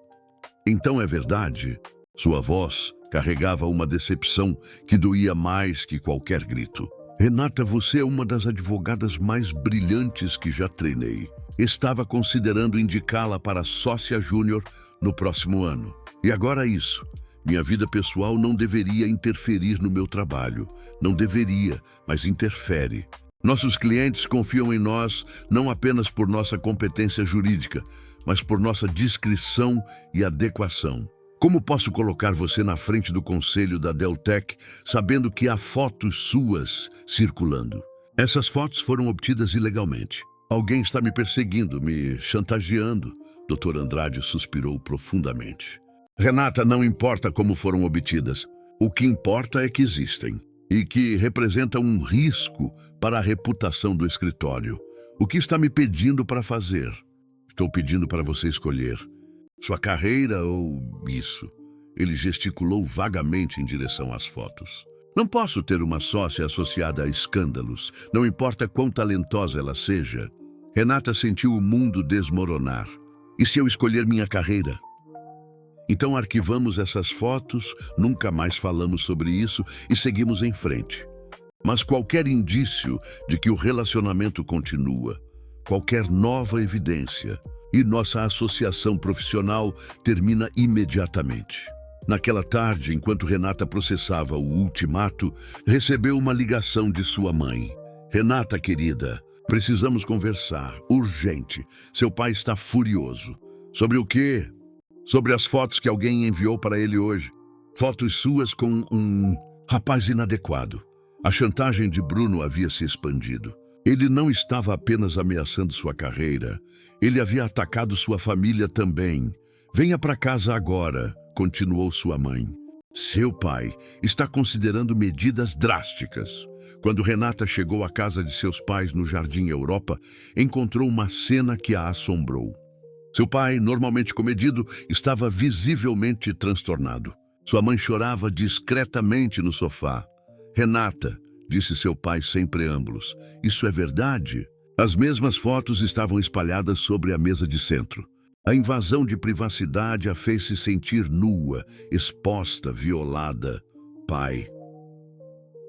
"Então é verdade?" Sua voz carregava uma decepção que doía mais que qualquer grito. "Renata, você é uma das advogadas mais brilhantes que já treinei. Estava considerando indicá-la para sócia júnior no próximo ano. E agora isso. Minha vida pessoal não deveria interferir no meu trabalho. Não deveria, mas interfere. Nossos clientes confiam em nós não apenas por nossa competência jurídica, mas por nossa discrição e adequação. Como posso colocar você na frente do conselho da Deltec sabendo que há fotos suas circulando? Essas fotos foram obtidas ilegalmente. Alguém está me perseguindo, me chantageando." Dr. Andrade suspirou profundamente. "Renata, não importa como foram obtidas. O que importa é que existem e que representam um risco para a reputação do escritório. O que está me pedindo para fazer? Estou pedindo para você escolher. Sua carreira ou isso?" Ele gesticulou vagamente em direção às fotos. "Não posso ter uma sócia associada a escândalos, não importa quão talentosa ela seja." Renata sentiu o mundo desmoronar. "E se eu escolher minha carreira?" "Então arquivamos essas fotos, nunca mais falamos sobre isso e seguimos em frente. Mas qualquer indício de que o relacionamento continua, qualquer nova evidência, e nossa associação profissional termina imediatamente." Naquela tarde, enquanto Renata processava o ultimato, recebeu uma ligação de sua mãe. "Renata, querida, precisamos conversar, urgente. Seu pai está furioso." "Sobre o quê?" "Sobre as fotos que alguém enviou para ele hoje. Fotos suas com um rapaz inadequado." A chantagem de Bruno havia se expandido. Ele não estava apenas ameaçando sua carreira, ele havia atacado sua família também. "Venha para casa agora", continuou sua mãe. "Seu pai está considerando medidas drásticas." Quando Renata chegou à casa de seus pais no Jardim Europa, encontrou uma cena que a assombrou. Seu pai, normalmente comedido, estava visivelmente transtornado. Sua mãe chorava discretamente no sofá. "Renata", disse seu pai sem preâmbulos, "isso é verdade?" As mesmas fotos estavam espalhadas sobre a mesa de centro. A invasão de privacidade a fez se sentir nua, exposta, violada. "Pai,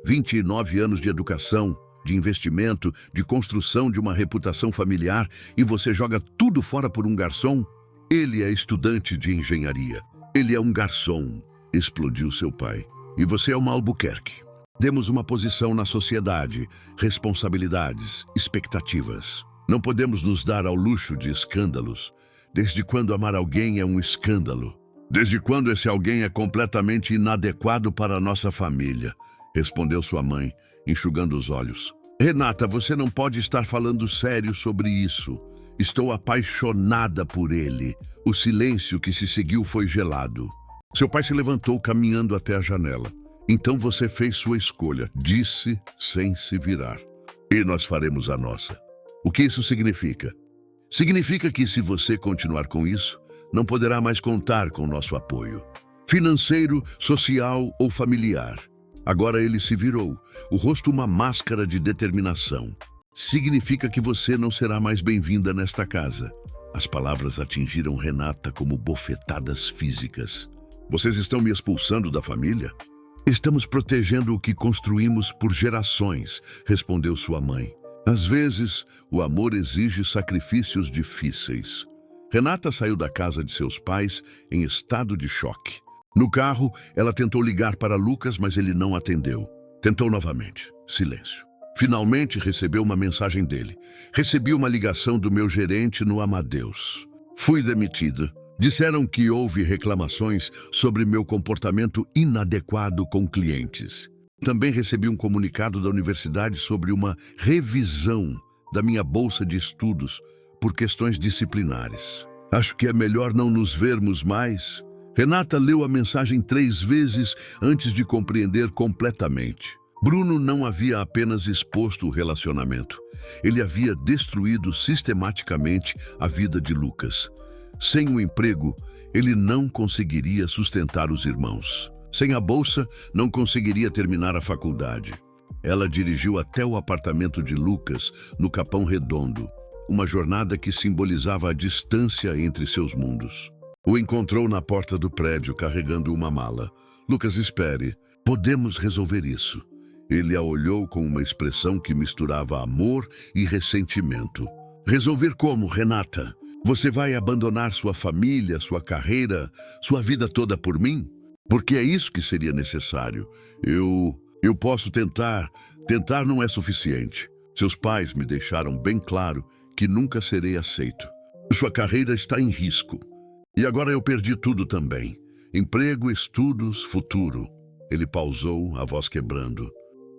29 anos de educação, de investimento, de construção de uma reputação familiar, e você joga tudo fora por um garçom? Ele é estudante de engenharia. Ele é um garçom", explodiu seu pai. "E você é uma Albuquerque. Demos uma posição na sociedade, responsabilidades, expectativas. Não podemos nos dar ao luxo de escândalos. Desde quando amar alguém é um escândalo? Desde quando esse alguém é completamente inadequado para a nossa família?" respondeu sua mãe, enxugando os olhos. "Renata, você não pode estar falando sério sobre isso. Estou apaixonada por ele." O silêncio que se seguiu foi gelado. Seu pai se levantou caminhando até a janela. "Então você fez sua escolha", disse sem se virar. "E nós faremos a nossa." "O que isso significa?" "Significa que se você continuar com isso, não poderá mais contar com nosso apoio. Financeiro, social ou familiar." Agora ele se virou, o rosto uma máscara de determinação. "Significa que você não será mais bem-vinda nesta casa." As palavras atingiram Renata como bofetadas físicas. "Vocês estão me expulsando da família?" "Estamos protegendo o que construímos por gerações", respondeu sua mãe. Às vezes, o amor exige sacrifícios difíceis. Renata saiu da casa de seus pais em estado de choque. No carro, ela tentou ligar para Lucas, mas ele não atendeu. Tentou novamente. Silêncio. Finalmente recebeu uma mensagem dele. Recebi uma ligação do meu gerente no Amadeus. Fui demitida. Disseram que houve reclamações sobre meu comportamento inadequado com clientes. Também recebi um comunicado da universidade sobre uma revisão da minha bolsa de estudos por questões disciplinares. Acho que é melhor não nos vermos mais. Renata leu a mensagem 3 vezes antes de compreender completamente. Bruno não havia apenas exposto o relacionamento. Ele havia destruído sistematicamente a vida de Lucas. Sem o emprego, ele não conseguiria sustentar os irmãos. Sem a bolsa, não conseguiria terminar a faculdade. Ela dirigiu até o apartamento de Lucas, no Capão Redondo, uma jornada que simbolizava a distância entre seus mundos. O encontrou na porta do prédio, carregando uma mala. Lucas, espere. Podemos resolver isso. Ele a olhou com uma expressão que misturava amor e ressentimento. Resolver como, Renata? Você vai abandonar sua família, sua carreira, sua vida toda por mim? Porque é isso que seria necessário. Eu posso tentar. Tentar não é suficiente. Seus pais me deixaram bem claro que nunca serei aceito. Sua carreira está em risco. E agora eu perdi tudo também. Emprego, estudos, futuro. Ele pausou, a voz quebrando.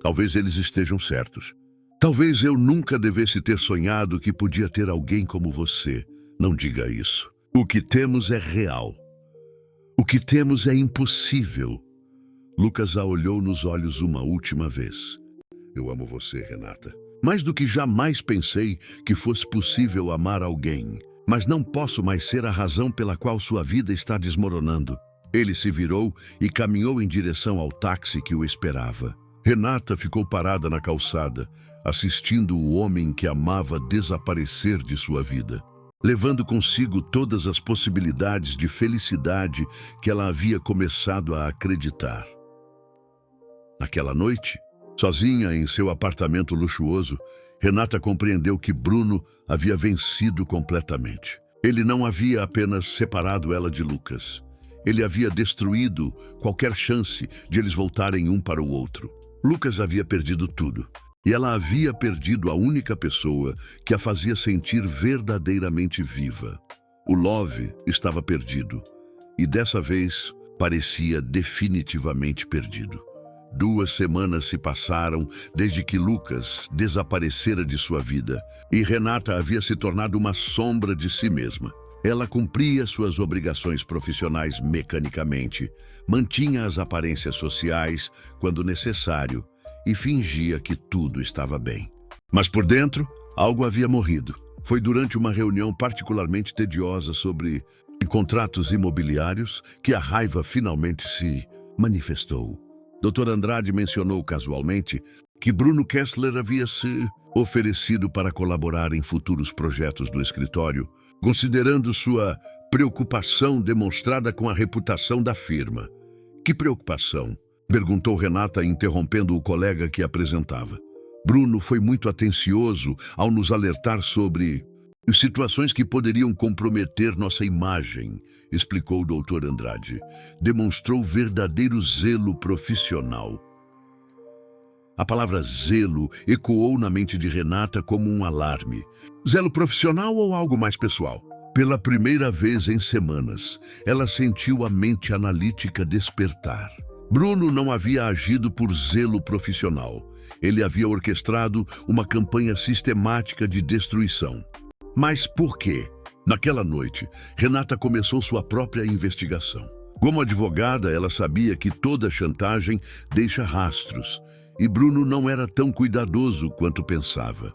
Talvez eles estejam certos. Talvez eu nunca devesse ter sonhado que podia ter alguém como você. Não diga isso. O que temos é real. O que temos é impossível. Lucas a olhou nos olhos uma última vez. Eu amo você, Renata. Mais do que jamais pensei que fosse possível amar alguém. Mas não posso mais ser a razão pela qual sua vida está desmoronando. Ele se virou e caminhou em direção ao táxi que o esperava. Renata ficou parada na calçada, assistindo o homem que amava desaparecer de sua vida, levando consigo todas as possibilidades de felicidade que ela havia começado a acreditar. Naquela noite, sozinha em seu apartamento luxuoso, Renata compreendeu que Bruno havia vencido completamente. Ele não havia apenas separado ela de Lucas. Ele havia destruído qualquer chance de eles voltarem um para o outro. Lucas havia perdido tudo. E ela havia perdido a única pessoa que a fazia sentir verdadeiramente viva. O Love estava perdido. E dessa vez, parecia definitivamente perdido. 2 semanas se passaram desde que Lucas desaparecera de sua vida e Renata havia se tornado uma sombra de si mesma. Ela cumpria suas obrigações profissionais mecanicamente, mantinha as aparências sociais quando necessário e fingia que tudo estava bem. Mas por dentro, algo havia morrido. Foi durante uma reunião particularmente tediosa sobre contratos imobiliários que a raiva finalmente se manifestou. Dr. Andrade mencionou casualmente que Bruno Kessler havia se oferecido para colaborar em futuros projetos do escritório, considerando sua preocupação demonstrada com a reputação da firma. Que preocupação? Perguntou Renata, interrompendo o colega que apresentava. Bruno foi muito atencioso ao nos alertar sobre situações que poderiam comprometer nossa imagem, explicou o Dr. Andrade. Demonstrou verdadeiro zelo profissional. A palavra zelo ecoou na mente de Renata como um alarme. Zelo profissional ou algo mais pessoal? Pela primeira vez em semanas, ela sentiu a mente analítica despertar. Bruno não havia agido por zelo profissional. Ele havia orquestrado uma campanha sistemática de destruição. Mas por quê? Naquela noite, Renata começou sua própria investigação. Como advogada, ela sabia que toda chantagem deixa rastros, e Bruno não era tão cuidadoso quanto pensava.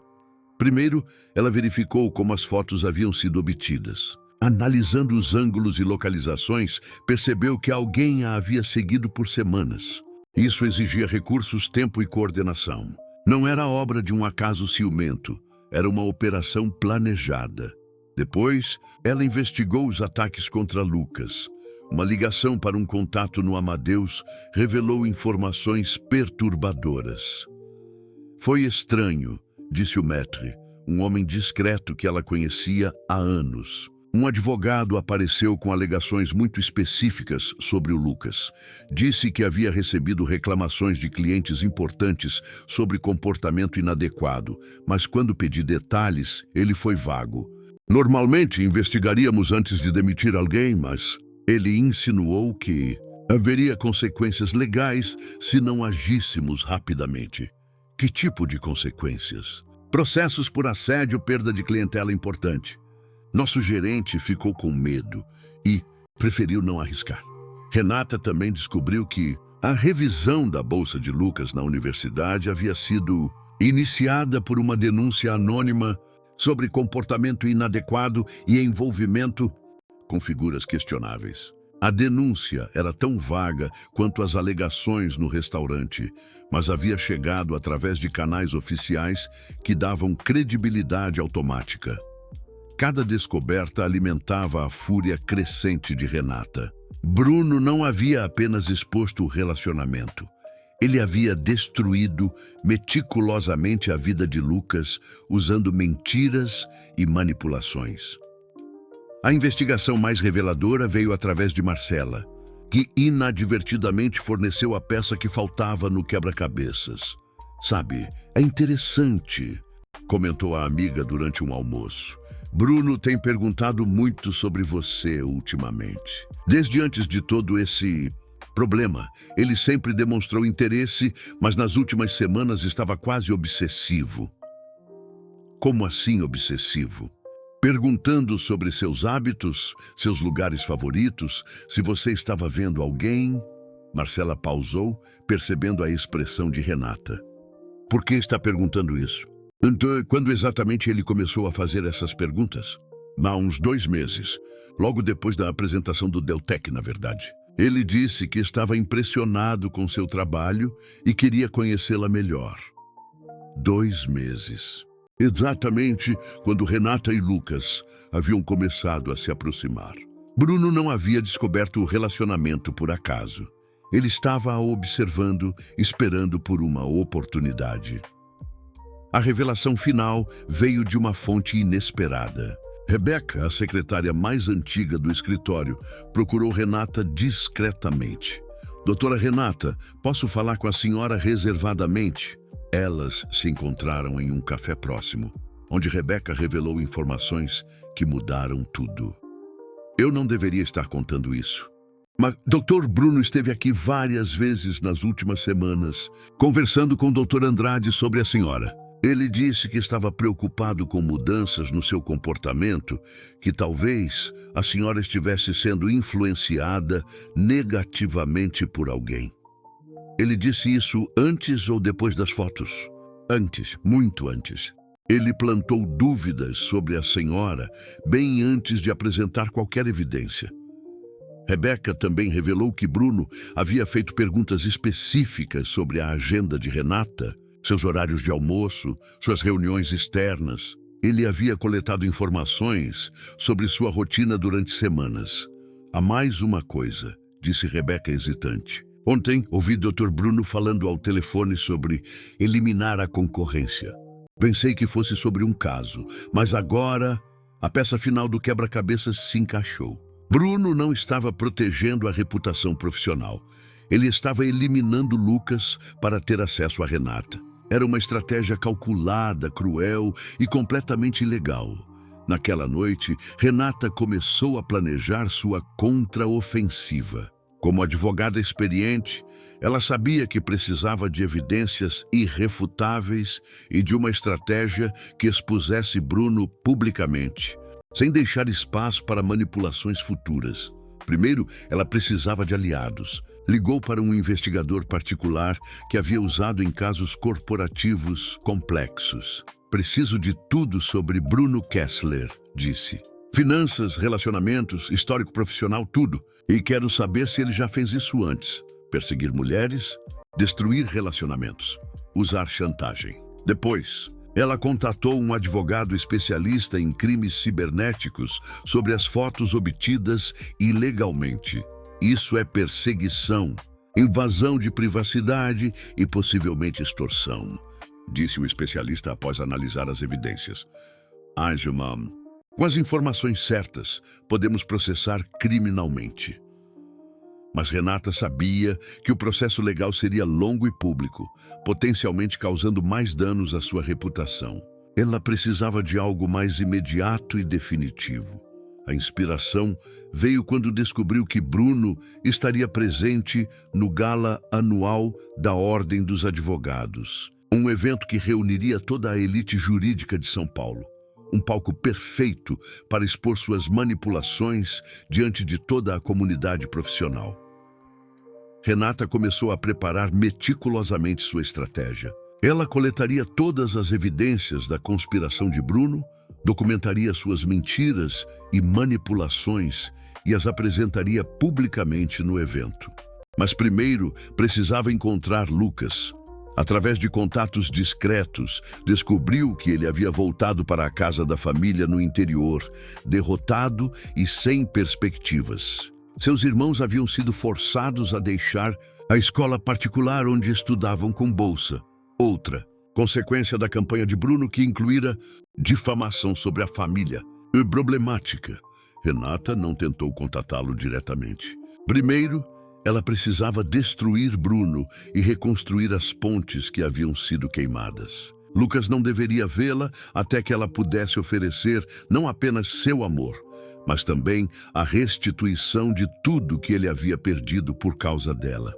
Primeiro, ela verificou como as fotos haviam sido obtidas. Analisando os ângulos e localizações, percebeu que alguém a havia seguido por semanas. Isso exigia recursos, tempo e coordenação. Não era obra de um acaso ciumento. Era uma operação planejada. Depois, ela investigou os ataques contra Lucas. Uma ligação para um contato no Amadeus revelou informações perturbadoras. Foi estranho disse o maître, um homem discreto que ela conhecia há anos. Um advogado apareceu com alegações muito específicas sobre o Lucas. Disse que havia recebido reclamações de clientes importantes sobre comportamento inadequado, mas quando pedi detalhes, ele foi vago. Normalmente investigaríamos antes de demitir alguém, mas ele insinuou que haveria consequências legais se não agíssemos rapidamente. Que tipo de consequências? Processos por assédio, perda de clientela importante. Nosso gerente ficou com medo e preferiu não arriscar. Renata também descobriu que a revisão da bolsa de Lucas na universidade havia sido iniciada por uma denúncia anônima sobre comportamento inadequado e envolvimento com figuras questionáveis. A denúncia era tão vaga quanto as alegações no restaurante, mas havia chegado através de canais oficiais que davam credibilidade automática. Cada descoberta alimentava a fúria crescente de Renata. Bruno não havia apenas exposto o relacionamento. Ele havia destruído meticulosamente a vida de Lucas, usando mentiras e manipulações. A investigação mais reveladora veio através de Marcela, que inadvertidamente forneceu a peça que faltava no quebra-cabeças. Sabe, é interessante, comentou a amiga durante um almoço. Bruno tem perguntado muito sobre você ultimamente. Desde antes de todo esse problema, ele sempre demonstrou interesse, mas nas últimas semanas estava quase obsessivo. Como assim obsessivo? Perguntando sobre seus hábitos, seus lugares favoritos, se você estava vendo alguém. Marcela pausou, percebendo a expressão de Renata. Por que está perguntando isso? Então, quando exatamente ele começou a fazer essas perguntas? Há uns 2 meses, logo depois da apresentação do Deltec, na verdade. Ele disse que estava impressionado com seu trabalho e queria conhecê-la melhor. 2 meses. Exatamente quando Renata e Lucas haviam começado a se aproximar. Bruno não havia descoberto o relacionamento por acaso. Ele estava observando, esperando por uma oportunidade. A revelação final veio de uma fonte inesperada. Rebeca, a secretária mais antiga do escritório, procurou Renata discretamente. Doutora Renata, posso falar com a senhora reservadamente? Elas se encontraram em um café próximo, onde Rebeca revelou informações que mudaram tudo. Eu não deveria estar contando isso. Mas Dr. Bruno esteve aqui várias vezes nas últimas semanas, conversando com o Dr. Andrade sobre a senhora. Ele disse que estava preocupado com mudanças no seu comportamento, que talvez a senhora estivesse sendo influenciada negativamente por alguém. Ele disse isso antes ou depois das fotos? Antes, muito antes. Ele plantou dúvidas sobre a senhora bem antes de apresentar qualquer evidência. Rebeca também revelou que Bruno havia feito perguntas específicas sobre a agenda de Renata, seus horários de almoço, suas reuniões externas. Ele havia coletado informações sobre sua rotina durante semanas. Há mais uma coisa, disse Rebeca hesitante. Ontem ouvi Dr. Bruno falando ao telefone sobre eliminar a concorrência. Pensei que fosse sobre um caso, mas agora a peça final do quebra-cabeças se encaixou. Bruno não estava protegendo a reputação profissional. Ele estava eliminando Lucas para ter acesso a Renata. Era uma estratégia calculada, cruel e completamente ilegal. Naquela noite, Renata começou a planejar sua contraofensiva. Como advogada experiente, ela sabia que precisava de evidências irrefutáveis e de uma estratégia que expusesse Bruno publicamente, sem deixar espaço para manipulações futuras. Primeiro, ela precisava de aliados. Ligou para um investigador particular que havia usado em casos corporativos complexos. Preciso de tudo sobre Bruno Kessler, disse. Finanças, relacionamentos, histórico profissional, tudo. E quero saber se ele já fez isso antes. Perseguir mulheres, destruir relacionamentos, usar chantagem. Depois, ela contatou um advogado especialista em crimes cibernéticos sobre as fotos obtidas ilegalmente. Isso é perseguição, invasão de privacidade e possivelmente extorsão. disse o especialista após analisar as evidências. Angela, com as informações certas, podemos processar criminalmente. Mas Renata sabia que o processo legal seria longo e público, potencialmente causando mais danos à sua reputação. Ela precisava de algo mais imediato e definitivo. A inspiração veio quando descobriu que Bruno estaria presente no gala anual da Ordem dos Advogados, um evento que reuniria toda a elite jurídica de São Paulo. Um palco perfeito para expor suas manipulações diante de toda a comunidade profissional. Renata começou a preparar meticulosamente sua estratégia. Ela coletaria todas as evidências da conspiração de Bruno, documentaria suas mentiras e manipulações e as apresentaria publicamente no evento. Mas primeiro precisava encontrar Lucas. Através de contatos discretos, descobriu que ele havia voltado para a casa da família no interior, derrotado e sem perspectivas. Seus irmãos haviam sido forçados a deixar a escola particular onde estudavam com bolsa. Outra consequência da campanha de Bruno, que incluíra difamação sobre a família. Problemática. Renata não tentou contatá-lo diretamente. Primeiro, ela precisava destruir Bruno e reconstruir as pontes que haviam sido queimadas. Lucas não deveria vê-la até que ela pudesse oferecer não apenas seu amor, mas também a restituição de tudo que ele havia perdido por causa dela.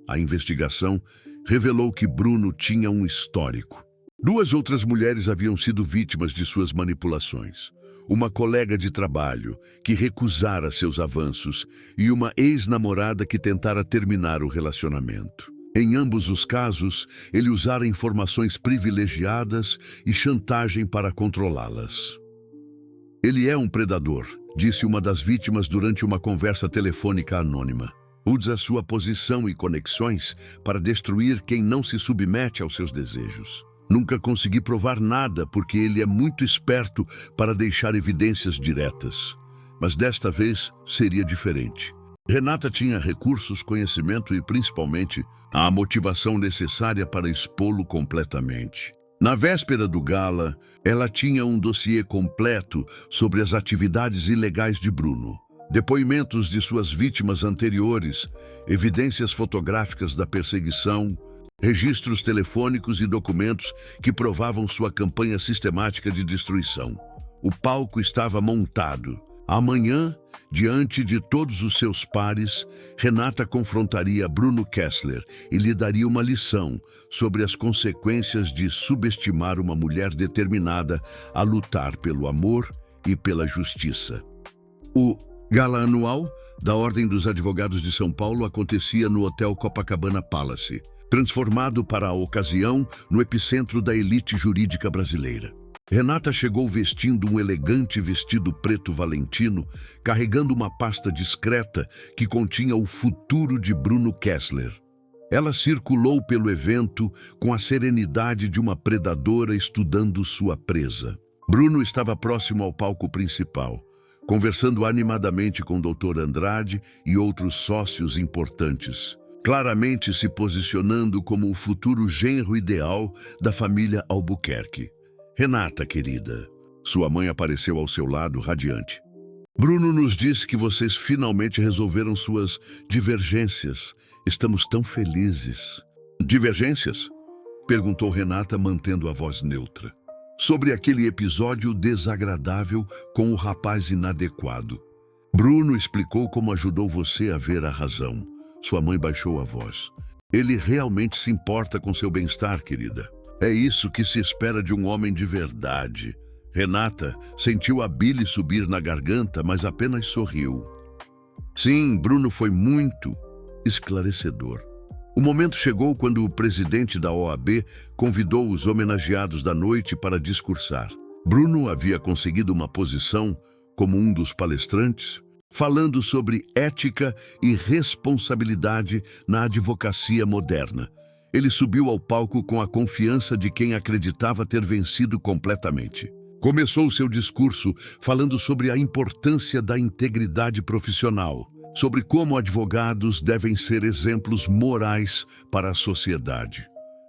A investigação revelou que Bruno tinha um histórico. 2 outras mulheres haviam sido vítimas de suas manipulações. Uma colega de trabalho que recusara seus avanços e uma ex-namorada que tentara terminar o relacionamento. Em ambos os casos, ele usara informações privilegiadas e chantagem para controlá-las. Ele é um predador, disse uma das vítimas durante uma conversa telefônica anônima. Usa sua posição e conexões para destruir quem não se submete aos seus desejos. Nunca consegui provar nada porque ele é muito esperto para deixar evidências diretas. Mas desta vez seria diferente. Renata tinha recursos, conhecimento e, principalmente, a motivação necessária para expô-lo completamente. Na véspera do gala, ela tinha um dossiê completo sobre as atividades ilegais de Bruno. Depoimentos de suas vítimas anteriores, evidências fotográficas da perseguição, registros telefônicos e documentos que provavam sua campanha sistemática de destruição. O palco estava montado. Amanhã, diante de todos os seus pares, Renata confrontaria Bruno Kessler e lhe daria uma lição sobre as consequências de subestimar uma mulher determinada a lutar pelo amor e pela justiça. O gala anual da Ordem dos Advogados de São Paulo acontecia no Hotel Copacabana Palace, transformado para a ocasião no epicentro da elite jurídica brasileira. Renata chegou vestindo um elegante vestido preto valentino, carregando uma pasta discreta que continha o futuro de Bruno Kessler. Ela circulou pelo evento com a serenidade de uma predadora estudando sua presa. Bruno estava próximo ao palco principal, conversando animadamente com o Dr. Andrade e outros sócios importantes, claramente se posicionando como o futuro genro ideal da família Albuquerque. Renata, querida, sua mãe apareceu ao seu lado, radiante. Bruno nos disse que vocês finalmente resolveram suas divergências. Estamos tão felizes. Divergências? Perguntou Renata, mantendo a voz neutra. Sobre aquele episódio desagradável com o rapaz inadequado. Bruno explicou como ajudou você a ver a razão. Sua mãe baixou a voz. Ele realmente se importa com seu bem-estar, querida. É isso que se espera de um homem de verdade. Renata sentiu a bile subir na garganta, mas apenas sorriu. Sim, Bruno foi muito esclarecedor. O momento chegou quando o presidente da OAB convidou os homenageados da noite para discursar. Bruno havia conseguido uma posição como um dos palestrantes, falando sobre ética e responsabilidade na advocacia moderna. Ele subiu ao palco com a confiança de quem acreditava ter vencido completamente. Começou seu discurso falando sobre a importância da integridade profissional, sobre como advogados devem ser exemplos morais para a sociedade.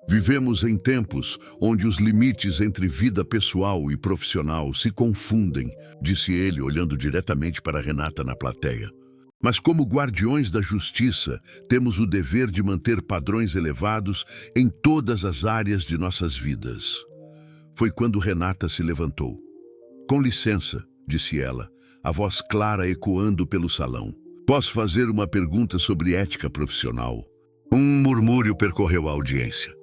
Vivemos em tempos onde os limites entre vida pessoal e profissional se confundem, disse ele, olhando diretamente para Renata na plateia. Mas como guardiões da justiça, temos o dever de manter padrões elevados em todas as áreas de nossas vidas. Foi quando Renata se levantou. Com licença, disse ela, a voz clara ecoando pelo salão. Posso fazer uma pergunta sobre ética profissional? Um murmúrio percorreu a audiência.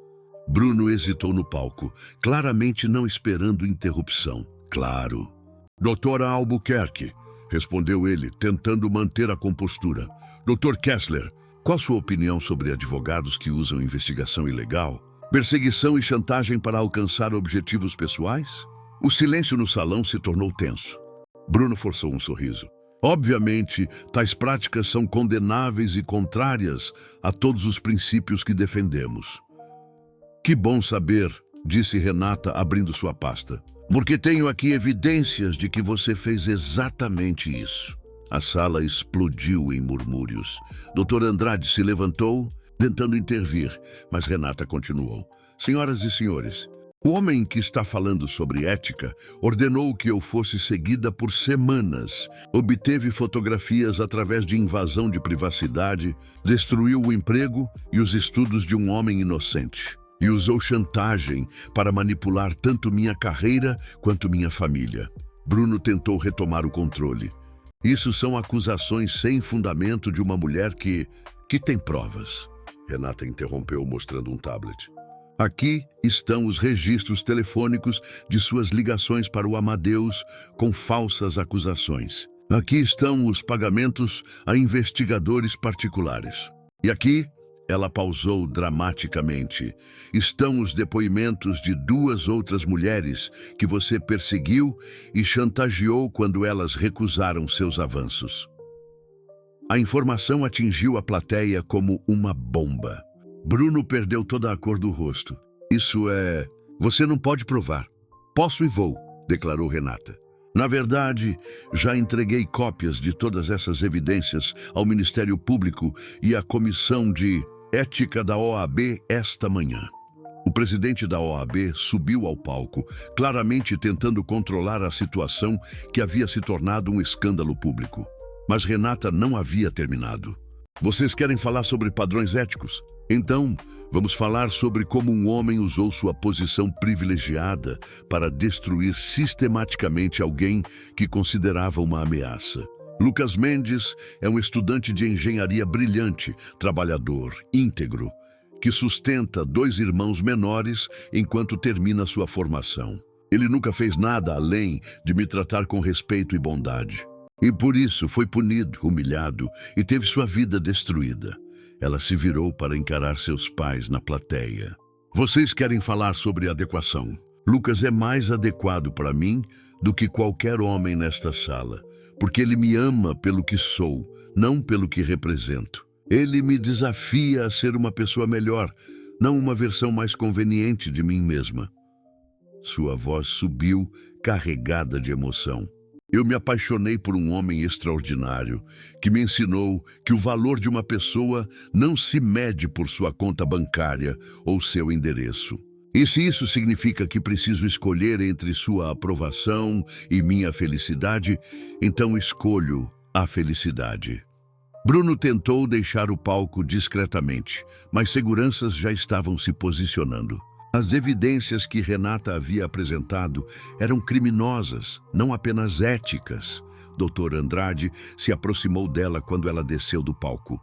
Bruno hesitou no palco, claramente não esperando interrupção. Claro. Doutora Albuquerque, respondeu ele, tentando manter a compostura. Dr. Kessler, qual sua opinião sobre advogados que usam investigação ilegal, perseguição e chantagem para alcançar objetivos pessoais? O silêncio no salão se tornou tenso. Bruno forçou um sorriso. Obviamente, tais práticas são condenáveis e contrárias a todos os princípios que defendemos. Que bom saber, disse Renata, abrindo sua pasta. Porque tenho aqui evidências de que você fez exatamente isso. A sala explodiu em murmúrios. Dr. Andrade se levantou, tentando intervir, mas Renata continuou. Senhoras e senhores, o homem que está falando sobre ética ordenou que eu fosse seguida por semanas, obteve fotografias através de invasão de privacidade, destruiu o emprego e os estudos de um homem inocente. E usou chantagem para manipular tanto minha carreira quanto minha família. Bruno tentou retomar o controle. Isso são acusações sem fundamento de uma mulher que tem provas. Renata interrompeu, mostrando um tablet. Aqui estão os registros telefônicos de suas ligações para o Amadeus com falsas acusações. Aqui estão os pagamentos a investigadores particulares. E aqui... Ela pausou dramaticamente. Estão os depoimentos de 2 outras mulheres que você perseguiu e chantageou quando elas recusaram seus avanços. A informação atingiu a plateia como uma bomba. Bruno perdeu toda a cor do rosto. Isso é... Você não pode provar. Posso e vou, declarou Renata. Na verdade, já entreguei cópias de todas essas evidências ao Ministério Público e à Comissão de Ética da OAB esta manhã. O presidente da OAB subiu ao palco, claramente tentando controlar a situação que havia se tornado um escândalo público. Mas Renata não havia terminado. Vocês querem falar sobre padrões éticos? Então, vamos falar sobre como um homem usou sua posição privilegiada para destruir sistematicamente alguém que considerava uma ameaça. Lucas Mendes é um estudante de engenharia brilhante, trabalhador, íntegro, que sustenta 2 irmãos menores enquanto termina sua formação. Ele nunca fez nada além de me tratar com respeito e bondade. E por isso foi punido, humilhado e teve sua vida destruída. Ela se virou para encarar seus pais na plateia. Vocês querem falar sobre adequação. Lucas é mais adequado para mim do que qualquer homem nesta sala, porque ele me ama pelo que sou, não pelo que represento. Ele me desafia a ser uma pessoa melhor, não uma versão mais conveniente de mim mesma. Sua voz subiu, carregada de emoção. Eu me apaixonei por um homem extraordinário, que me ensinou que o valor de uma pessoa não se mede por sua conta bancária ou seu endereço. E se isso significa que preciso escolher entre sua aprovação e minha felicidade, então escolho a felicidade. Bruno tentou deixar o palco discretamente, mas seguranças já estavam se posicionando. As evidências que Renata havia apresentado eram criminosas, não apenas éticas. Dr. Andrade se aproximou dela quando ela desceu do palco.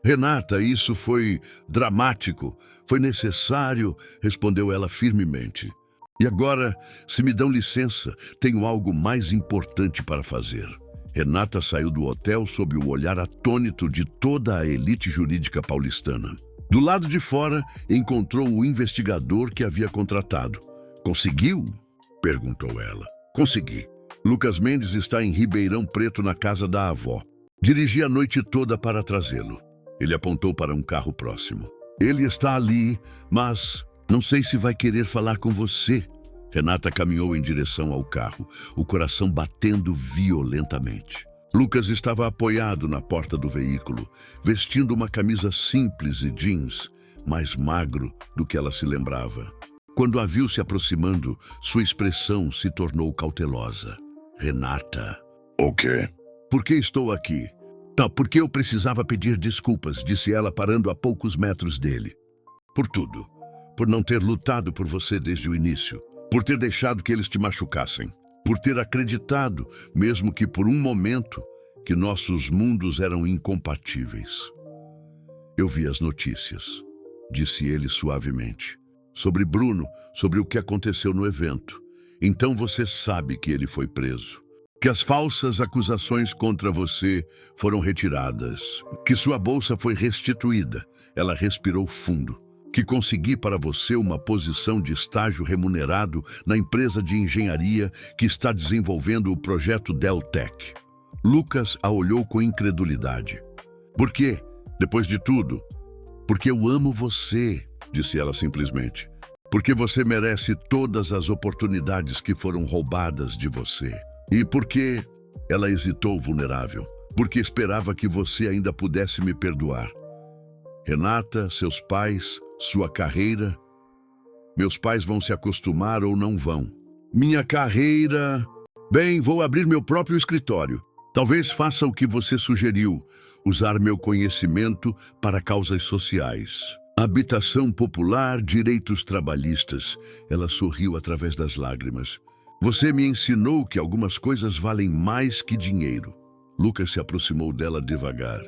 Renata, isso foi dramático, foi necessário, respondeu ela firmemente. E agora, se me dão licença, tenho algo mais importante para fazer. Renata saiu do hotel sob o olhar atônito de toda a elite jurídica paulistana. Do lado de fora, encontrou o investigador que havia contratado. Conseguiu? Perguntou ela. Consegui. Lucas Mendes está em Ribeirão Preto, na casa da avó. Dirigi a noite toda para trazê-lo. Ele apontou para um carro próximo. Ele está ali, mas não sei se vai querer falar com você. Renata caminhou em direção ao carro, o coração batendo violentamente. Lucas estava apoiado na porta do veículo, vestindo uma camisa simples e jeans, mais magro do que ela se lembrava. Quando a viu se aproximando, sua expressão se tornou cautelosa. Renata. O quê? Por que estou aqui? Porque eu precisava pedir desculpas, disse ela, parando a poucos metros dele. Por tudo. Por não ter lutado por você desde o início. Por ter deixado que eles te machucassem. Por ter acreditado, mesmo que por um momento, que nossos mundos eram incompatíveis. Eu vi as notícias, disse ele suavemente. Sobre Bruno, sobre o que aconteceu no evento. Então você sabe que ele foi preso. Que as falsas acusações contra você foram retiradas. Que sua bolsa foi restituída. Ela respirou fundo. Que consegui para você uma posição de estágio remunerado na empresa de engenharia que está desenvolvendo o projeto Deltec. Lucas a olhou com incredulidade. Por quê? Depois de tudo? Porque eu amo você, disse ela simplesmente. Porque você merece todas as oportunidades que foram roubadas de você. E porque ela hesitou vulnerável. Porque esperava que você ainda pudesse me perdoar. Renata, seus pais, sua carreira. Meus pais vão se acostumar ou não vão. Minha carreira... Bem, vou abrir meu próprio escritório. Talvez faça o que você sugeriu, usar meu conhecimento para causas sociais. Habitação popular, direitos trabalhistas. Ela sorriu através das lágrimas. Você me ensinou que algumas coisas valem mais que dinheiro. Lucas se aproximou dela devagar.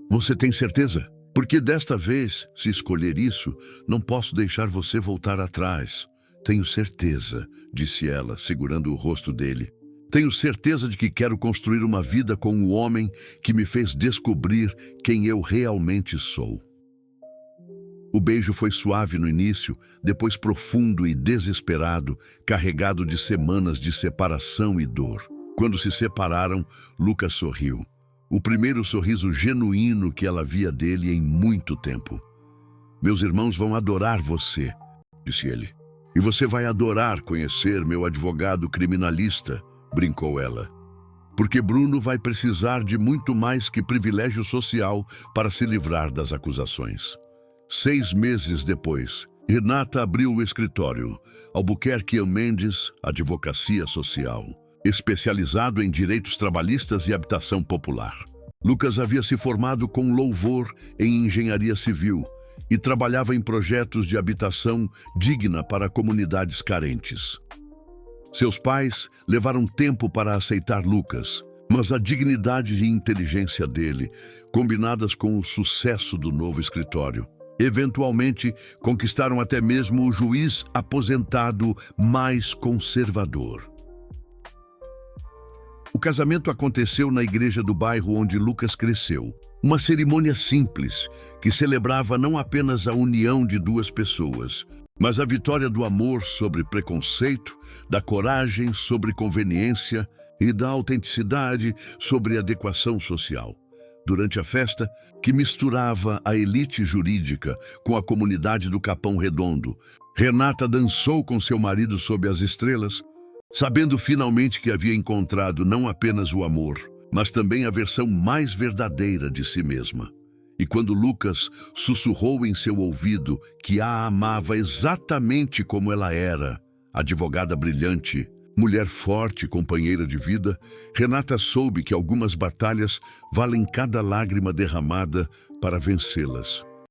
Você tem certeza? Porque desta vez, se escolher isso, não posso deixar você voltar atrás. Tenho certeza, disse ela, segurando o rosto dele. Tenho certeza de que quero construir uma vida com o homem que me fez descobrir quem eu realmente sou. O beijo foi suave no início, depois profundo e desesperado, carregado de semanas de separação e dor. Quando se separaram, Lucas sorriu. O primeiro sorriso genuíno que ela via dele em muito tempo. Meus irmãos vão adorar você, disse ele. E você vai adorar conhecer meu advogado criminalista, brincou ela. Porque Bruno vai precisar de muito mais que privilégio social para se livrar das acusações. 6 meses depois, Renata abriu o escritório, Albuquerque Mendes, Advocacia Social, especializado em direitos trabalhistas e habitação popular. Lucas havia se formado com louvor em engenharia civil e trabalhava em projetos de habitação digna para comunidades carentes. Seus pais levaram tempo para aceitar Lucas, mas a dignidade e inteligência dele, combinadas com o sucesso do novo escritório, eventualmente conquistaram até mesmo o juiz aposentado mais conservador. O casamento aconteceu na igreja do bairro onde Lucas cresceu. Uma cerimônia simples, que celebrava não apenas a união de 2 pessoas, mas a vitória do amor sobre preconceito, da coragem sobre conveniência e da autenticidade sobre adequação social. Durante a festa, que misturava a elite jurídica com a comunidade do Capão Redondo, Renata dançou com seu marido sob as estrelas, sabendo finalmente que havia encontrado não apenas o amor, mas também a versão mais verdadeira de si mesma. E quando Lucas sussurrou em seu ouvido que a amava exatamente como ela era, advogada brilhante, mulher forte, companheira de vida, Renata soube que algumas batalhas valem cada lágrima derramada para vencê-las.